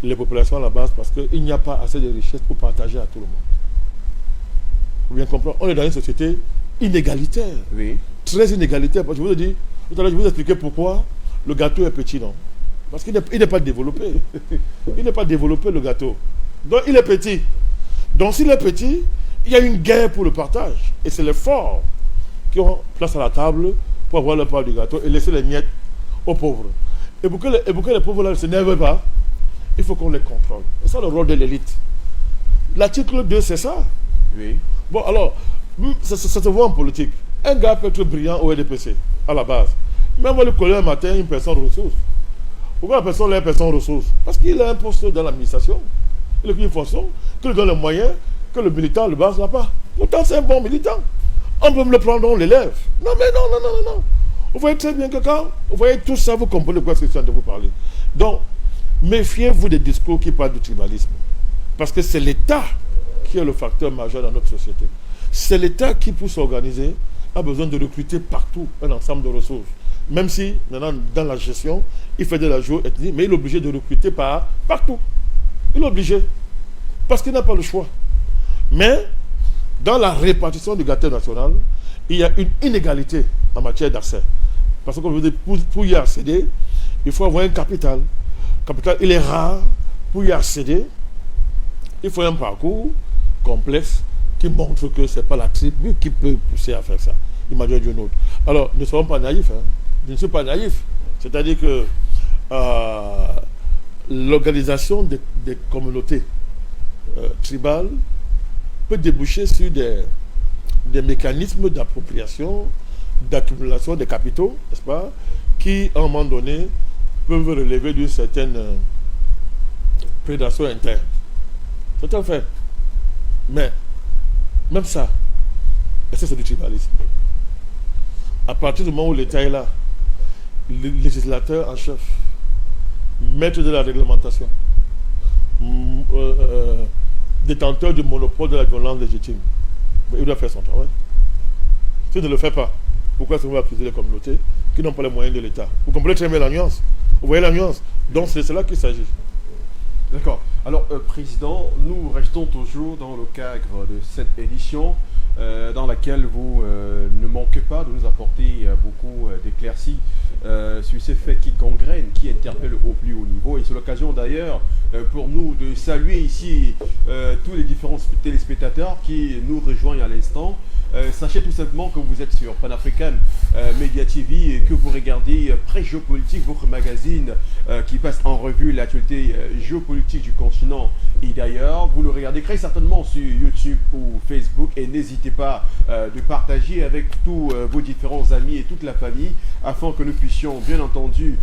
les populations à la base parce qu'il n'y a pas assez de richesses pour partager à tout le monde. Vous bien comprendre, on est dans une société inégalitaire, Oui. très inégalitaire. Je vous ai dit, tout à l'heure, je vous ai expliqué pourquoi le gâteau est petit, non? Parce qu'il n'est pas développé. Il n'est pas développé, le gâteau. Donc, il est petit. Donc, s'il est petit, il y a une guerre pour le partage. Et c'est les forts qui ont place à la table pour avoir leur part du gâteau et laisser les miettes aux pauvres. Et pour que les pauvres là ne s'énervent pas, il faut qu'on les contrôle. C'est ça le rôle de l'élite. L'article 2, c'est ça. Oui. Bon, alors, ça se voit en politique. Un gars peut être brillant au RDPC, à la base. Mais on va lui coller un matin une personne ressource. Pourquoi la personne est une personne ressource? Parce qu'il a un poste dans l'administration. Il a une fonction, que lui donne les moyens, que le militant, le base n'a pas. Pourtant, c'est un bon militant. On peut me le prendre, on l'élève. Non, mais non. Vous voyez très bien que quand vous voyez tout ça, vous comprenez de quoi je suis en train de vous parler. Donc, méfiez-vous des discours qui parlent du tribalisme. Parce que c'est l'État qui est le facteur majeur dans notre société. C'est l'État qui, pour s'organiser, a besoin de recruter partout un ensemble de ressources. Même si, maintenant, dans la gestion, il fait de la géoethnie, mais il est obligé de recruter partout. Il est obligé. Parce qu'il n'a pas le choix. Mais, dans la répartition du gâteau national, il y a une inégalité en matière d'accès. Parce que, comme je vous dis, pour y accéder, il faut avoir un capital. Le capital, il est rare. Pour y accéder, il faut un parcours complexe qui montre que ce n'est pas la tribu qui peut pousser à faire ça. Imaginez d'une autre. Alors, ne soyons pas naïfs. Je ne suis pas naïf. C'est-à-dire que l'organisation des communautés tribales peut déboucher sur des mécanismes d'appropriation, d'accumulation des capitaux, n'est-ce pas, qui, à un moment donné, peuvent relever d'une certaine prédation interne. C'est un fait. Mais, même ça, c'est du tribalisme. À partir du moment où l'État est là, le législateur en chef, maître de la réglementation, détenteur du monopole de la violence légitime, il doit faire son travail. S'il ne le fait pas, pourquoi est-ce qu'on va accuser les communautés qui n'ont pas les moyens de l'État? Vous comprenez très bien la nuance. Vous voyez la nuance. Donc c'est cela qu'il s'agit. D'accord. Alors, Président, nous restons toujours dans le cadre de cette édition dans laquelle vous ne manquez pas de nous apporter beaucoup d'éclaircies sur ces faits qui gangrènent, qui interpellent au plus haut niveau. Et c'est l'occasion d'ailleurs pour nous de saluer ici tous les différents téléspectateurs qui nous rejoignent à l'instant. Sachez tout simplement que vous êtes sur Pan-African Media TV et que vous regardez Presse Géopolitique, votre magazine qui passe en revue l'actualité géopolitique du continent et d'ailleurs. Vous le regardez très certainement sur YouTube ou Facebook et n'hésitez pas de partager avec tous vos différents amis et toute la famille afin que nous puissions bien entendu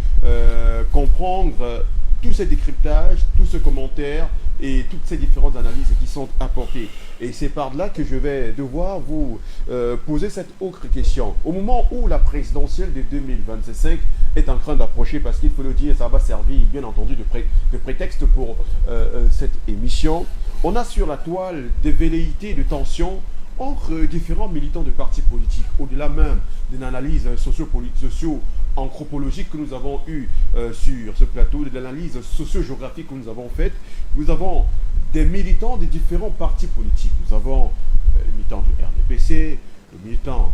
comprendre tous ces décryptages, tous ces commentaires et toutes ces différentes analyses qui sont apportées. Et c'est par là que je vais devoir vous poser cette autre question. Au moment où la présidentielle de 2025 est en train d'approcher, parce qu'il faut le dire, ça va servir bien entendu de prétexte pour cette émission, on a sur la toile des velléités de tension entre différents militants de partis politiques, au-delà même d'une analyse socio-anthropologique que nous avons eue sur ce plateau, de l'analyse socio-géographique que nous avons faite. Nous avons des militants des différents partis politiques. Nous avons les militants du RDPC, les militants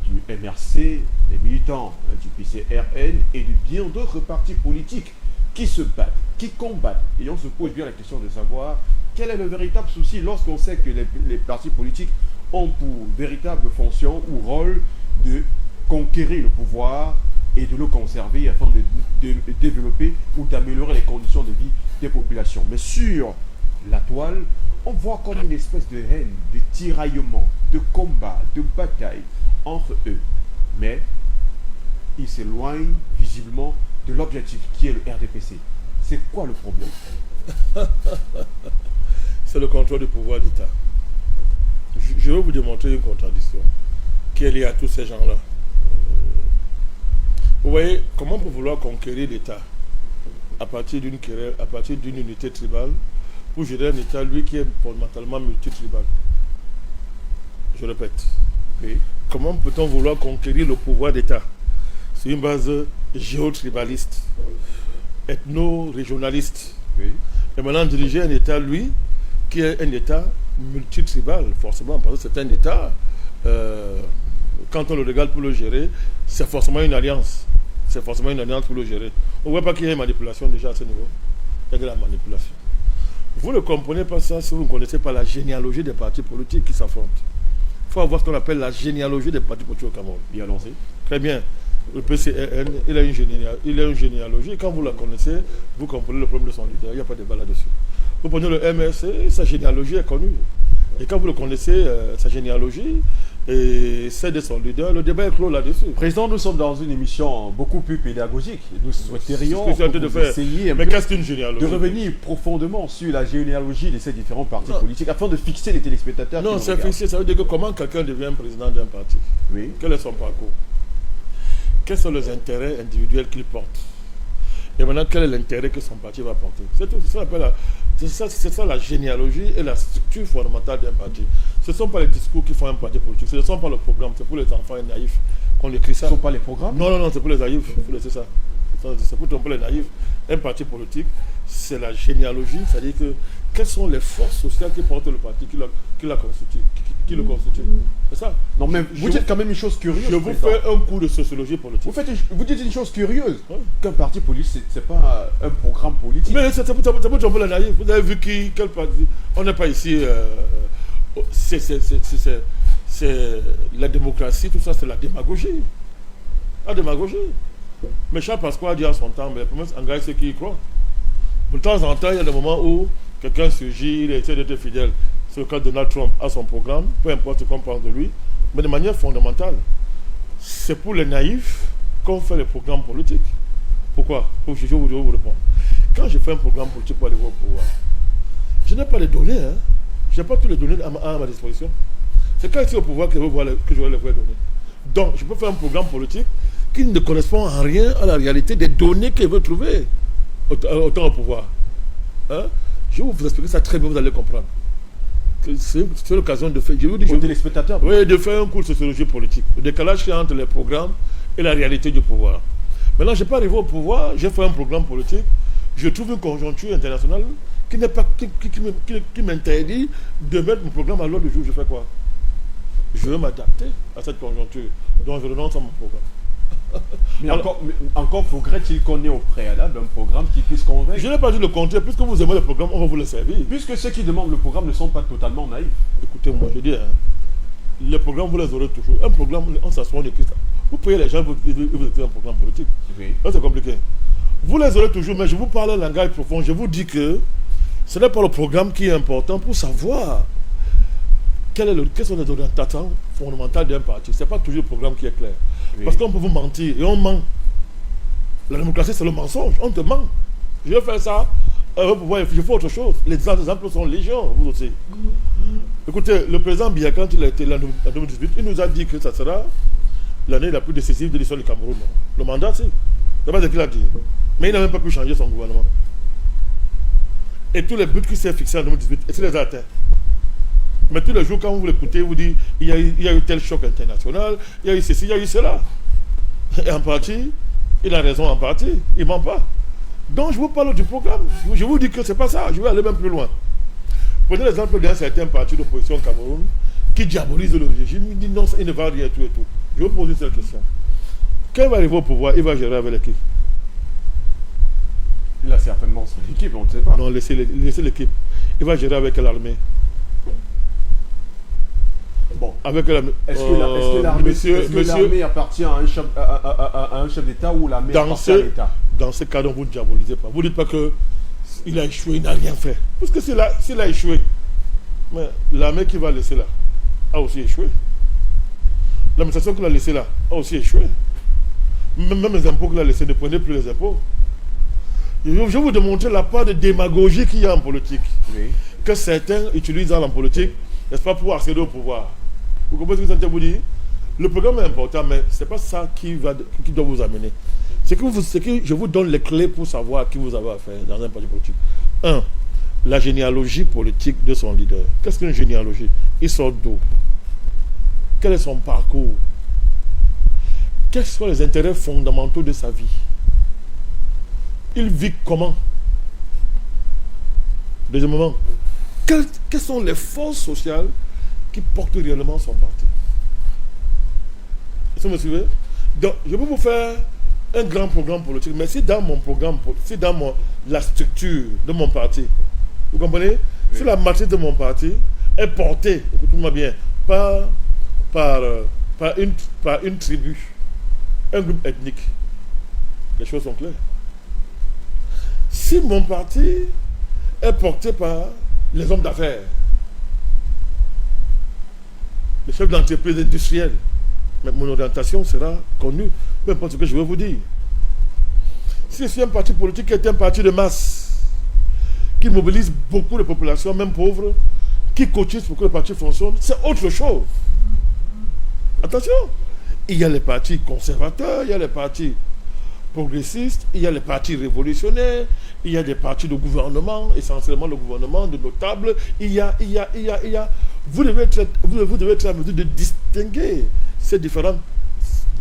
du MRC, les militants du PCRN et de bien d'autres partis politiques qui se battent, qui combattent. Et on se pose bien la question de savoir quel est le véritable souci lorsqu'on sait que les partis politiques ont pour véritable fonction ou rôle de conquérir le pouvoir et de le conserver afin de développer ou d'améliorer les conditions de vie des populations. Mais sur la toile, on voit comme une espèce de haine, de tiraillement, de combat, de bataille entre eux. Mais ils s'éloignent visiblement de l'objectif qui est le RDPC. C'est quoi le problème? C'est le contrôle du pouvoir d'État. Je vais vous démontrer une contradiction qui est liée à tous ces gens-là. Vous voyez, comment pour vouloir conquérir l'État, à partir d'une querelle, à partir d'une unité tribale, pour gérer un État, lui, qui est fondamentalement multitribal. Je répète. Oui. Comment peut-on vouloir conquérir le pouvoir d'État sur une base géotribaliste, ethno-régionaliste, Oui. et maintenant diriger un État, lui, qui est un État multitribal, forcément, parce que c'est un État, quand on le regarde pour le gérer, c'est forcément une alliance. C'est forcément une alliance pour le gérer. On ne voit pas qu'il y ait une manipulation déjà à ce niveau. Il y a de la manipulation. Vous ne comprenez pas ça si vous ne connaissez pas la généalogie des partis politiques qui s'affrontent. Il faut avoir ce qu'on appelle la généalogie des partis politiques au Cameroun. Bien lancé. Très bien. Le PCRN, il a une généalogie. Quand vous la connaissez, vous comprenez le problème de son leader. Il n'y a pas de débat là-dessus. Vous prenez le MRC, sa généalogie est connue. Et quand vous le connaissez, sa généalogie et celle de son leader, le débat est clos là-dessus. Président, nous sommes dans une émission beaucoup plus pédagogique. Nous souhaiterions essayer mais qu'est-ce qu'une généalogie? de revenir profondément sur la généalogie de ces différents partis politiques afin de fixer les téléspectateurs. Non, c'est fixé. Ça veut dire que comment quelqu'un devient président d'un parti? Oui. Quel est son parcours? Quels sont les intérêts individuels qu'il porte? Et maintenant, quel est l'intérêt que son parti va porter? C'est tout. C'est ça la généalogie et la structure fondamentale d'un parti. Ce ne sont pas les discours qui font un parti politique. Ce ne sont pas le programme. C'est pour les enfants naïfs qu'on écrit ça. Ce ne sont pas les programmes? Non, c'est pour les naïfs. Il faut laisser ça. C'est pour tromper les naïfs. Un parti politique, c'est la généalogie. C'est-à-dire que quelles sont les forces sociales qui portent le parti, qui le constituent. C'est ça. Non, mais vous dites quand même une chose curieuse. Je vous fais un cours de sociologie politique. Vous dites une chose curieuse. Qu'un parti politique, ce n'est pas un programme politique. Mais ça peut tromper les naïfs. Vous avez vu quel parti? On n'est pas ici. C'est la démocratie, tout ça, c'est la démagogie. La démagogie. Mais Charles Pasqua a dit à son temps, mais les promesses engagent ceux qui y croient. De temps en temps, il y a des moments où quelqu'un surgit, il essaie d'être fidèle. C'est le cas de Donald Trump à son programme, peu importe ce qu'on pense de lui, mais de manière fondamentale. C'est pour les naïfs qu'on fait les programmes politiques. Pourquoi? Je vais vous répondre. Quand je fais un programme politique pour aller au pouvoir, je n'ai pas les données, hein. Je n'ai pas toutes les données à ma disposition. C'est quand je suis au pouvoir que j'aurai les vraies données. Donc, je peux faire un programme politique qui ne correspond en rien à la réalité des données qu'il veut trouver autant au pouvoir. Hein? Je vais vous expliquer ça très bien, vous allez comprendre. C'est l'occasion de faire. Téléspectateurs. Oui, de faire un cours de sociologie politique. Le décalage entre les programmes et la réalité du pouvoir. Maintenant, je n'ai pas arrivé au pouvoir, j'ai fait un programme politique, je trouve une conjoncture internationale qui m'interdit de mettre mon programme à l'ordre du jour. Je fais quoi? Je veux m'adapter à cette conjoncture. Donc je renonce à mon programme. Mais encore faudrait-il qu'on ait au préalable un programme qui puisse convaincre. Je n'ai pas dit le contraire. Puisque vous aimez le programme, on va vous le servir. Puisque ceux qui demandent le programme ne sont pas totalement naïfs. Écoutez-moi, je dis, les programmes, vous les aurez toujours. Un programme, on s'assoit, on écrit ça. Vous payez les gens, vous écrivez un programme politique. Oui. Là, c'est compliqué. Vous les aurez toujours, mais je vous parle un langage profond. Je vous dis que ce n'est pas le programme qui est important pour savoir quelles sont les orientations fondamentales d'un parti. Ce n'est pas toujours le programme qui est clair. Oui. Parce qu'on peut vous mentir et on ment. La démocratie, c'est le mensonge. On te ment. Je vais faire ça. Je fais autre chose. Les exemples sont légion, vous aussi. Écoutez, le président Biya, quand il a été là en 2018, il nous a dit que ça sera l'année la plus décisive de l'histoire du Cameroun. Le mandat, c'est. C'est pas ce qu'il a dit. Mais il n'a même pas pu changer son gouvernement. Et tous les buts qu'il s'est fixés en 2018, il les a atteints. Mais tous les jours, quand vous l'écoutez, vous dites il y a eu tel choc international, il y a eu ceci, il y a eu cela. Et en partie, il a raison en partie, il ne ment pas. Donc je vous parle du programme. Je vous dis que ce n'est pas ça, je vais aller même plus loin. Prenez l'exemple d'un certain parti d'opposition au Cameroun qui diabolise le régime, il dit non, il ne va rien tout et tout. Je vais vous poser cette question. Quand il va arriver au pouvoir, il va gérer avec l'équipe. Il a certainement son équipe, on ne sait pas. Non, laissez l'équipe. Il va gérer avec l'armée. Bon, avec l'armée. Est-ce que l'armée appartient à un chef d'État ou l'armée appartient à l'État? Dans ce cas, vous ne diabolisez pas. Vous ne dites pas qu'il a échoué, il n'a rien fait. Parce que s'il a échoué, mais l'armée qui va laisser là a aussi échoué. L'administration qu'il a laissée là a aussi échoué. Même les impôts qu'il a laissés, ne prenez plus les impôts. Je vais vous démontrer la part de démagogie qu'il y a en politique. Oui. Que certains utilisent dans la politique, n'est-ce pas, pour accéder au pouvoir. Vous comprenez ce que ça veut dire? Le programme est important, mais ce n'est pas ça qui doit vous amener. C'est que je vous donne les clés pour savoir à qui vous avez affaire dans un parti politique. 1. La généalogie politique de son leader. Qu'est-ce qu'une généalogie? Il sort d'où? Quel est son parcours? Quels sont les intérêts fondamentaux de sa vie? Il vit comment? Deuxièmement, quelles sont les forces sociales qui portent réellement son parti? Est-ce que vous me suivez? Donc, je peux vous faire un grand programme politique, mais si dans mon programme, si dans la structure de mon parti, vous comprenez? Oui. Si la matrice de mon parti est portée, écoutez-moi bien, par une tribu, un groupe ethnique, les choses sont claires. Si mon parti est porté par les hommes d'affaires, les chefs d'entreprise industrielle, mais mon orientation sera connue, peu importe ce que je vais vous dire. Si je suis un parti politique qui est un parti de masse, qui mobilise beaucoup de populations, même pauvres, qui cotise pour que le parti fonctionne, c'est autre chose. Attention, il y a les partis conservateurs, il y a les partis progressistes, il y a les partis révolutionnaires, il y a des partis de gouvernement, essentiellement le gouvernement, de notables, il y a. Vous devez être en mesure de distinguer ces différentes,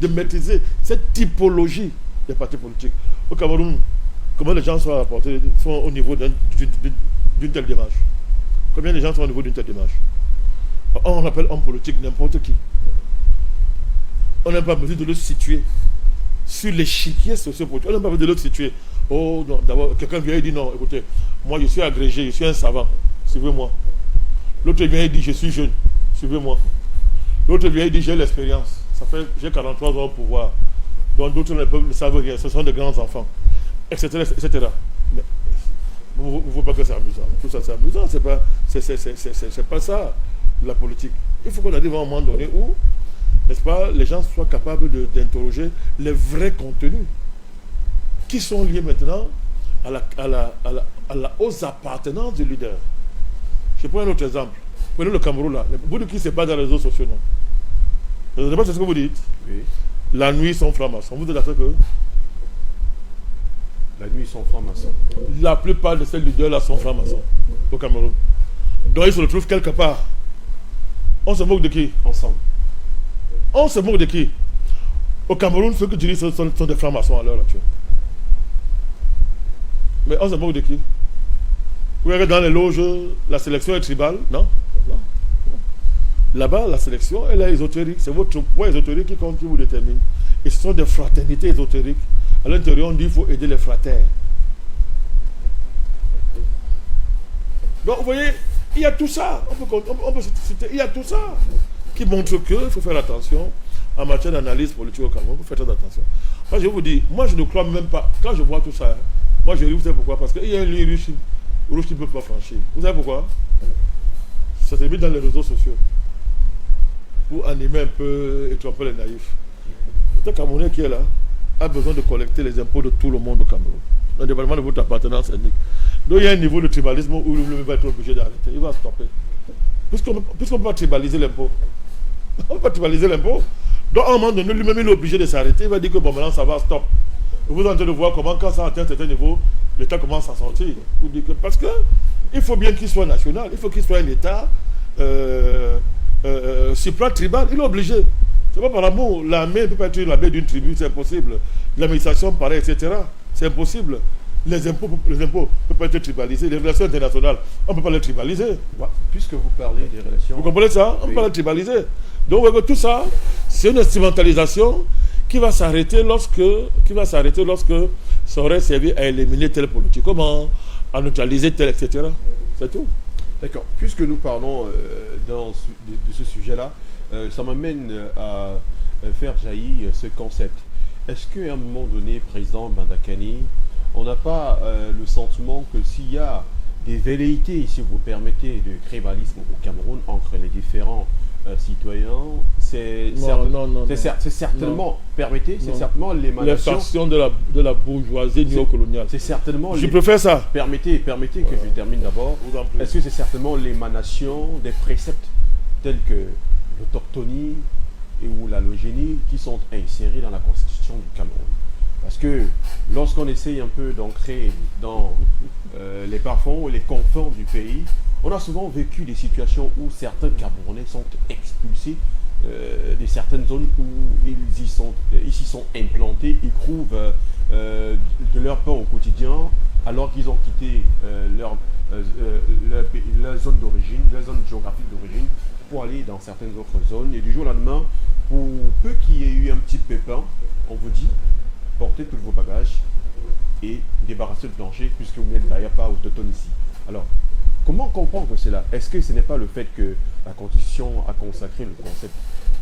de maîtriser cette typologie des partis politiques. Au Cameroun, comment les gens sont rapportés, sont au niveau d'une telle démarche? Combien de gens sont au niveau d'une telle démarche? On appelle homme politique n'importe qui. On n'a pas besoin de le situer sur l'échiquier sociopolitique. On n'a pas besoin de le situer. Oh non, d'abord, quelqu'un vient et dit non, écoutez, moi je suis agrégé, je suis un savant, suivez-moi. L'autre vient et dit je suis jeune, suivez-moi. L'autre vient et dit j'ai l'expérience, j'ai 43 ans au pouvoir. Donc d'autres ne savent rien, ce sont des grands enfants, etc. etc. Mais vous ne voyez pas que c'est amusant. Tout ça c'est amusant, c'est pas ça la politique. Il faut qu'on arrive à un moment donné où, n'est-ce pas, les gens soient capables d'interroger les vrais contenus qui sont liés maintenant aux appartenances du leader. Je prends un autre exemple. Prenez le Cameroun là. Vous dites qu'il ne se bat dans les réseaux sociaux, non? Je ne sais pas ce que vous dites. Oui. La nuit, ils sont francs-maçons. Vous êtes d'accord que la nuit, ils sont francs-maçons. La plupart de ces leaders-là sont francs-maçons au Cameroun. Donc ils se retrouvent quelque part. On se moque de qui? Ensemble. On se moque de qui? Au Cameroun, ceux que tu dis sont des francs-maçons à l'heure actuelle. Mais on se moque de qui? Vous voyez dans les loges, la sélection est tribale? Non. Là-bas, la sélection, elle est ésotérique. C'est votre poids ésotérique qui compte, qui vous détermine. Et ce sont des fraternités ésotériques. À l'intérieur, on dit qu'il faut aider les fraternes. Donc, vous voyez, il y a tout ça. On peut citer, il y a tout ça qui montre qu'il faut faire attention en matière d'analyse politique au Cameroun. Il faut faire très attention. Moi, je vous dis, moi, je ne crois même pas. Quand je vois tout ça, moi, je ris, vous savez pourquoi? Parce qu'il y a une ligne rouge qui ne peut pas franchir. Vous savez pourquoi? Ça se limite dans les réseaux sociaux. Pour animer un peu et tromper les naïfs. Le Camerounais qui est là a besoin de collecter les impôts de tout le monde au Cameroun, indépendamment de votre appartenance ethnique. Donc il y a un niveau de tribalisme où il va être obligé d'arrêter. Il va stopper. Puisqu'on ne peut pas tribaliser l'impôt. On ne peut pas tribaliser l'impôt. Donc à un moment donné, lui-même il est obligé de s'arrêter. Il va dire que bon, maintenant ça va, stop. Vous êtes en train de voir comment quand ça atteint un certain niveau, l'État commence à sortir. Vous dites que parce que il faut bien qu'il soit national, il faut qu'il soit un État supra-tribal, il est obligé. C'est pas par amour, l'armée ne peut pas être l'armée d'une tribu, c'est impossible. L'administration, pareil, etc. C'est impossible. Les impôts ne peuvent pas être tribalisés. Les relations internationales, on ne peut pas les tribaliser. Puisque vous parlez des relations... Vous comprenez ça? On ne peut pas les tribaliser. Donc tout ça, c'est une instrumentalisation qui va s'arrêter lorsque ça aurait servi à éliminer telle politique. Comment? À neutraliser telle, etc. C'est tout. D'accord. Puisque nous parlons de ce sujet-là, ça m'amène à faire jaillir ce concept. Est-ce qu'à un moment donné, président Bandakani, on n'a pas le sentiment que s'il y a des velléités, si vous permettez, de tribalisme au Cameroun entre les différents citoyens, c'est certainement, permettez, c'est certainement l'émanation... Les factions de la bourgeoisie néocoloniale. C'est certainement... Je préfère ça. Permettez que je termine d'abord. Est-ce que c'est certainement l'émanation des préceptes tels que l'autochtonie et ou l'allogénie qui sont insérés dans la constitution du Cameroun? Parce que lorsqu'on essaye un peu d'ancrer dans les bas-fonds ou les confins du pays, on a souvent vécu des situations où certains Camerounais sont expulsés de certaines zones où ils s'y sont implantés, ils trouvent de leur pain au quotidien alors qu'ils ont quitté leur zone d'origine, leur zone géographique d'origine pour aller dans certaines autres zones. Et du jour au lendemain, pour peu qu'il y ait eu un petit pépin, on vous dit, portez tous vos bagages et débarrassez le plancher puisque vous n'êtes d'ailleurs pas autochtone ici. Alors, comment comprendre cela? Est-ce que ce n'est pas le fait que la Constitution a consacré le concept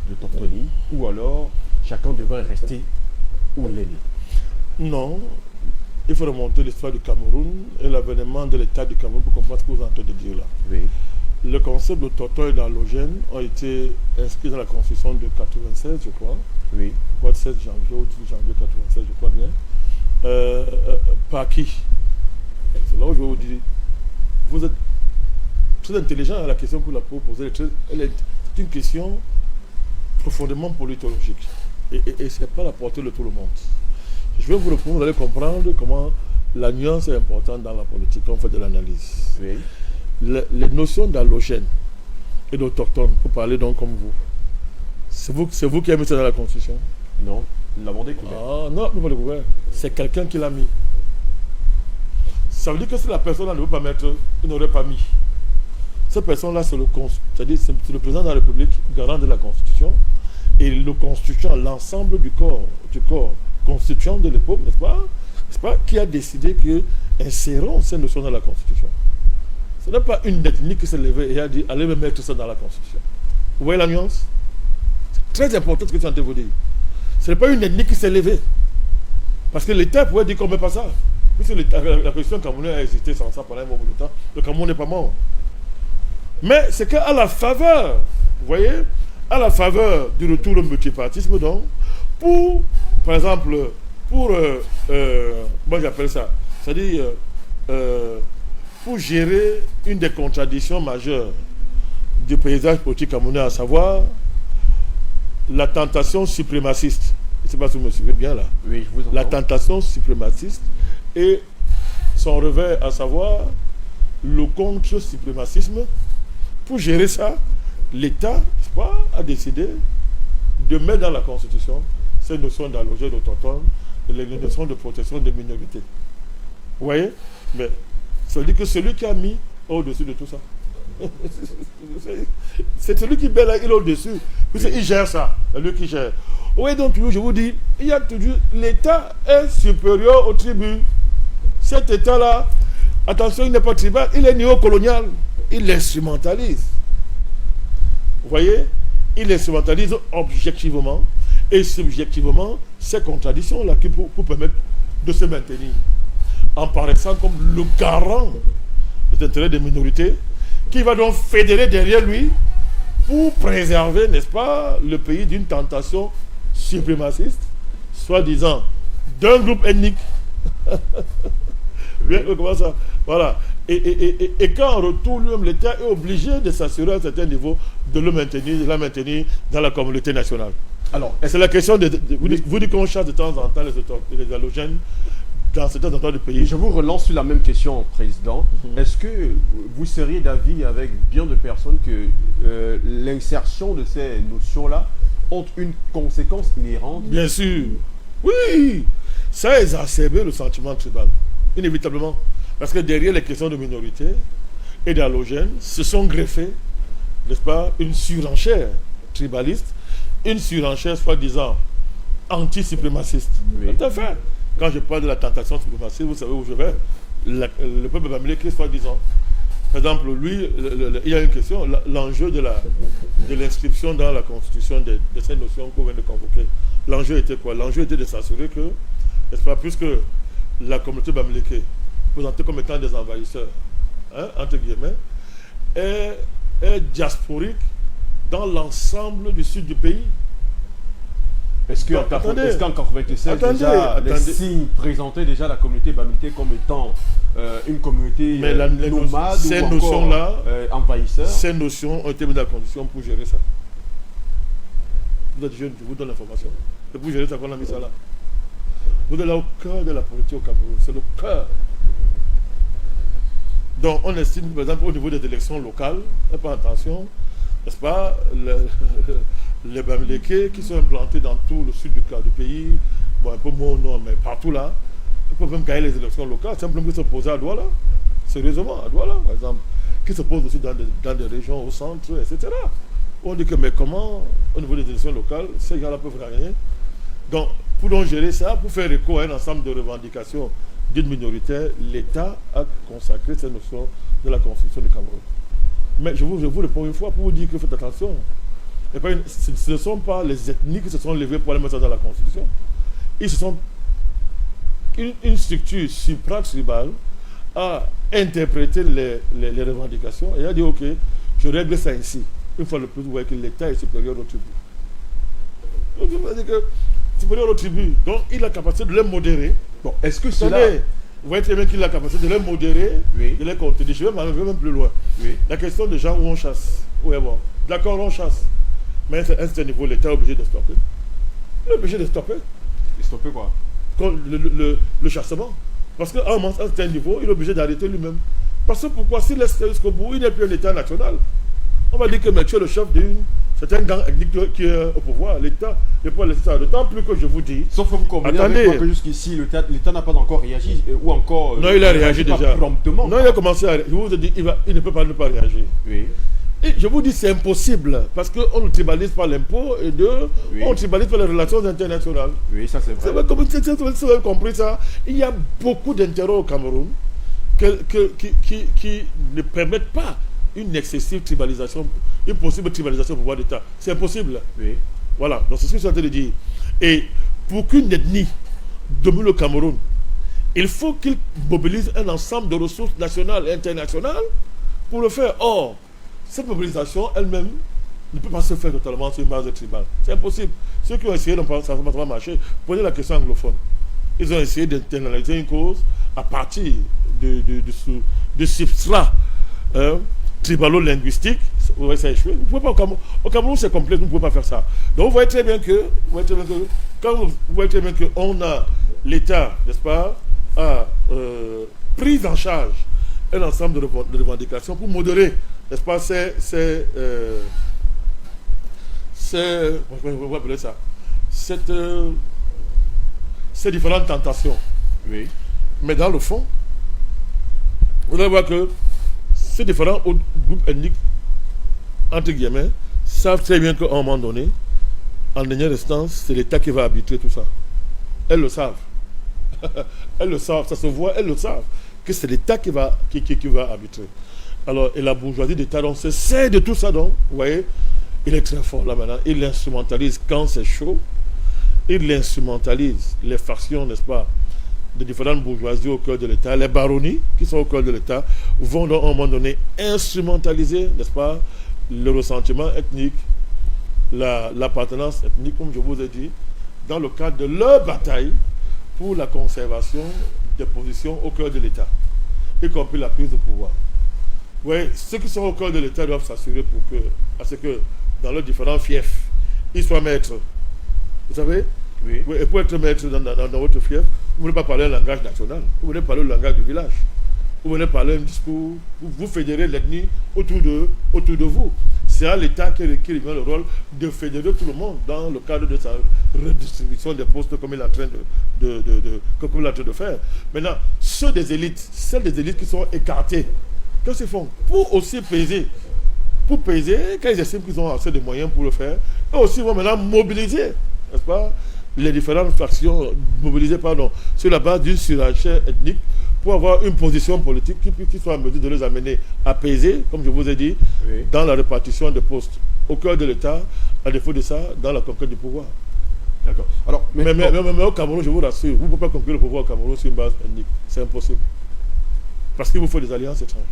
d'autochtonie ou alors chacun devrait rester où il est né? Non, il faut remonter l'histoire du Cameroun et l'avènement de l'État du Cameroun pour comprendre ce que vous êtes en train de dire là. Oui. Le concept d'autochtone et d'allogène ont été inscrits dans la Constitution de 96, je crois. Oui. Je crois 16 janvier ou 18 janvier 96, je crois bien. Par qui? C'est là où je vais vous dire. Vous êtes très intelligent à la question que vous l'avez posée. C'est une question profondément politologique. Et ce n'est pas la portée de tout le monde. Je vais vous répondre, vous allez comprendre comment la nuance est importante dans la politique quand on fait de l'analyse. Oui. Les notions d'allogène et d'autochtone, pour parler donc comme vous, c'est vous qui avez mis ça dans la Constitution? Non, nous l'avons découvert. Ah non, nous l'avons découvert. C'est quelqu'un qui l'a mis. Ça veut dire que si la personne ne veut pas mettre, il n'aurait pas mis. Cette personne-là, c'est le président de la République, garant de la Constitution, et le constituant, l'ensemble du corps constituant de l'époque, n'est-ce pas, qui a décidé que insérons ces notions dans la Constitution. Ce n'est pas une ethnie qui s'est levée et a dit allez me mettre ça dans la Constitution. Vous voyez la nuance? C'est très important ce que je suis en train de vous dire. Ce n'est pas une ethnie qui s'est levée. Parce que l'État pouvait dire qu'on ne met pas ça. Puisque la question camerounaise a existé sans ça pendant un moment de temps. Le Cameroun n'est pas mort. Mais c'est qu'à la faveur, vous voyez, à la faveur du retour au multipartisme, donc, par exemple, moi j'appelle ça, c'est-à-dire, pour gérer une des contradictions majeures du paysage politique camerounais, à savoir la tentation suprémaciste. Je ne sais pas si vous me suivez bien là. Oui, je vous entends. La tentation suprémaciste et son revers, à savoir le contre-suprémacisme. Pour gérer ça, l'État a décidé de mettre dans la Constitution ces notions d'allogène autochtone et les notions de protection des minorités. Vous voyez? Mais ça veut dire que celui qui a mis au-dessus de tout ça, c'est celui qui met là, il est au-dessus. Il gère ça, c'est lui qui gère. Oui, donc je vous dis, il y a toujours, l'État est supérieur aux tribus. Cet État-là, attention, il n'est pas tribal, il est néocolonial. Il l'instrumentalise. Vous voyez? Il l'instrumentalise objectivement et subjectivement ces contradictions-là qui pour permettre de se maintenir. En paraissant comme le garant des intérêts des minorités qui va donc fédérer derrière lui pour préserver, n'est-ce pas, le pays d'une tentation suprémaciste, soi-disant d'un groupe ethnique. Bien, comment ça? Voilà. Et qu'en retour, lui-même, l'État est obligé de s'assurer à un certain niveau de la maintenir dans la communauté nationale. Alors, c'est la question vous dites qu'on chasse de temps en temps les allogènes dans certains endroits du pays. Je vous relance sur la même question, Président. Est-ce que vous seriez d'avis avec bien de personnes que l'insertion de ces notions-là ont une conséquence inhérente? Bien sûr. Oui. Ça a exacerbé le sentiment tribal. Inévitablement. Parce que derrière les questions de minorité et d'allogènes, se sont greffées, n'est-ce pas, une surenchère tribaliste, une surenchère soi-disant anti-suprémaciste. Oui. Tout à fait. Quand je parle de la tentation suprémaciste, vous savez où je vais. Le peuple bamileke, soi-disant. Par exemple, lui, il y a une question, l'enjeu de l'inscription dans la Constitution de ces notions qu'on vient de convoquer. L'enjeu était quoi? L'enjeu était de s'assurer que, n'est-ce pas, puisque la communauté bamileke, présentée comme étant des envahisseurs, entre guillemets, est diasporique dans l'ensemble du sud du pays. Est-ce qu'en 1996, déjà, les signes présentaient déjà la communauté bamileke comme étant une communauté nomade ces ou notions-là, envahisseur? Ces notions ont été mises à condition pour gérer ça. Vous êtes jeune, je vous donne l'information. C'est pour gérer ça qu'on a mis ça là. Vous êtes là au cœur de la politique au Cameroun. C'est le cœur. Donc, on estime, par exemple, au niveau des élections locales, pas attention, n'est-ce pas, les Bamileke qui sont implantés dans tout le sud du pays, bon, un peu moins au nord, mais partout là, ils peuvent même gagner les élections locales, simplement qu'ils se posent à Douala, sérieusement, à Douala, par exemple, qui se posent aussi dans des régions au centre, etc. On dit que, mais comment, au niveau des élections locales, ces gens-là peuvent gagner? Donc, pour donc gérer ça, pour faire écho à un ensemble de revendications d'une minorité, l'État a consacré cette notion de la Constitution du Cameroun. Mais je vous réponds une fois pour vous dire que faites attention. Ce ne sont pas les ethnies qui se sont levées pour aller mettre ça dans la Constitution. Ils se sont... Une structure supra-tribale a interprété les revendications et a dit ok, je règle ça ici. Une fois de plus, vous voyez que l'État est supérieur aux tribus. Donc, je veux dire que supérieur aux tribus. Donc, il a la capacité de les modérer. Bon, est-ce que cela... Vous voyez très bien qu'il a la capacité de les modérer, oui, de les contenir. Je vais même plus loin. Oui. La question des gens où on chasse. Oui, bon. D'accord, on chasse. Mais à un certain niveau, l'État est obligé de stopper. Il est obligé de stopper. De stopper quoi? Le chassement. Parce qu'à un certain niveau, il est obligé d'arrêter lui-même. Parce que pourquoi? S'il laisse jusqu'au bout, il n'est plus un État national. On va dire que mais tu es le chef c'est un gang ethnique qui est au pouvoir. L'État ne peut pas laisser ça. D'autant plus que je vous dis... Sauf que vous comprenez avec moi que jusqu'ici, l'État n'a pas encore réagi ou encore... Non, il a réagi déjà. Promptement. Non, il a commencé à... Je vous ai dit, il ne peut pas ne pas réagir. Oui. Et je vous dis, c'est impossible. Parce qu'on ne tribalise pas l'impôt et oui, on tribalise pas les relations internationales. Oui, ça c'est vrai. C'est vrai, comme vous avez compris ça, il y a beaucoup d'intérêts au Cameroun qui ne permettent pas une excessive tribalisation, une possible tribalisation au pouvoir d'État. C'est impossible. Oui. Voilà, donc c'est ce que je suis en train de dire. Et pour qu'une ethnie domine le Cameroun, il faut qu'il mobilise un ensemble de ressources nationales et internationales pour le faire. Or, cette mobilisation elle-même ne peut pas se faire totalement sur une base tribale. C'est impossible. Ceux qui ont essayé, ça ne va pas marcher. Posez la question anglophone. Ils ont essayé d'internaliser une cause à partir de substrat tribalo-linguistique. Vous voyez, ça a échoué. Vous pouvez pas, au Cameroun, c'est complet, vous ne pouvez pas faire ça. Donc vous voyez très bien que, quand vous voyez très bien qu'on a l'État, n'est-ce pas, a pris en charge un ensemble de revendications pour modérer, n'est-ce pas, on va appeler ça, ces différentes tentations. Oui. Mais dans le fond, vous allez voir que ces différents groupes ethniques, entre guillemets, savent très bien qu'à un moment donné, en dernière instance, c'est l'État qui va arbitrer tout ça. Elles le savent. Elles le savent, ça se voit, elles le savent, que c'est l'État qui va arbitrer. Alors, et la bourgeoisie d'État, donc, se sert de tout ça, donc, vous voyez, il est très fort là maintenant. Il l'instrumentalise quand c'est chaud. Il instrumentalise les factions, n'est-ce pas, de différentes bourgeoisies au cœur de l'État. Les baronnies qui sont au cœur de l'État vont donc à un moment donné instrumentaliser, n'est-ce pas, le ressentiment ethnique, l'appartenance ethnique, comme je vous ai dit, dans le cadre de leur bataille pour la conservation des positions au cœur de l'État, y compris la prise de pouvoir. Oui, ceux qui sont au cœur de l'État doivent s'assurer à ce que dans leurs différents fiefs, ils soient maîtres. Vous savez? Oui. Et pour être maître dans votre fief, vous ne venez pas parler un langage national, vous venez parler le langage du village. Vous venez parler un discours, vous fédérez l'ethnie autour de vous. C'est à l'État qui revient le rôle de fédérer tout le monde dans le cadre de sa redistribution des postes comme il est en train de faire. Maintenant, celles des élites qui sont écartées, qu'est-ce qu'ils font? Pour aussi peser, quand ils estiment qu'ils ont assez de moyens pour le faire, et aussi vont maintenant mobiliser, n'est-ce pas, les différentes factions mobilisées, sur la base d'une surenchère ethnique pour avoir une position politique qui soit en mesure de les amener à peser, comme je vous ai dit, oui, dans la répartition des postes au cœur de l'État, à défaut de ça, dans la conquête du pouvoir. D'accord. Alors, mais au Cameroun, je vous rassure, vous ne pouvez pas conquérir le pouvoir au Cameroun sur une base ethnique. C'est impossible. Parce qu'il vous faut des alliances étrangères.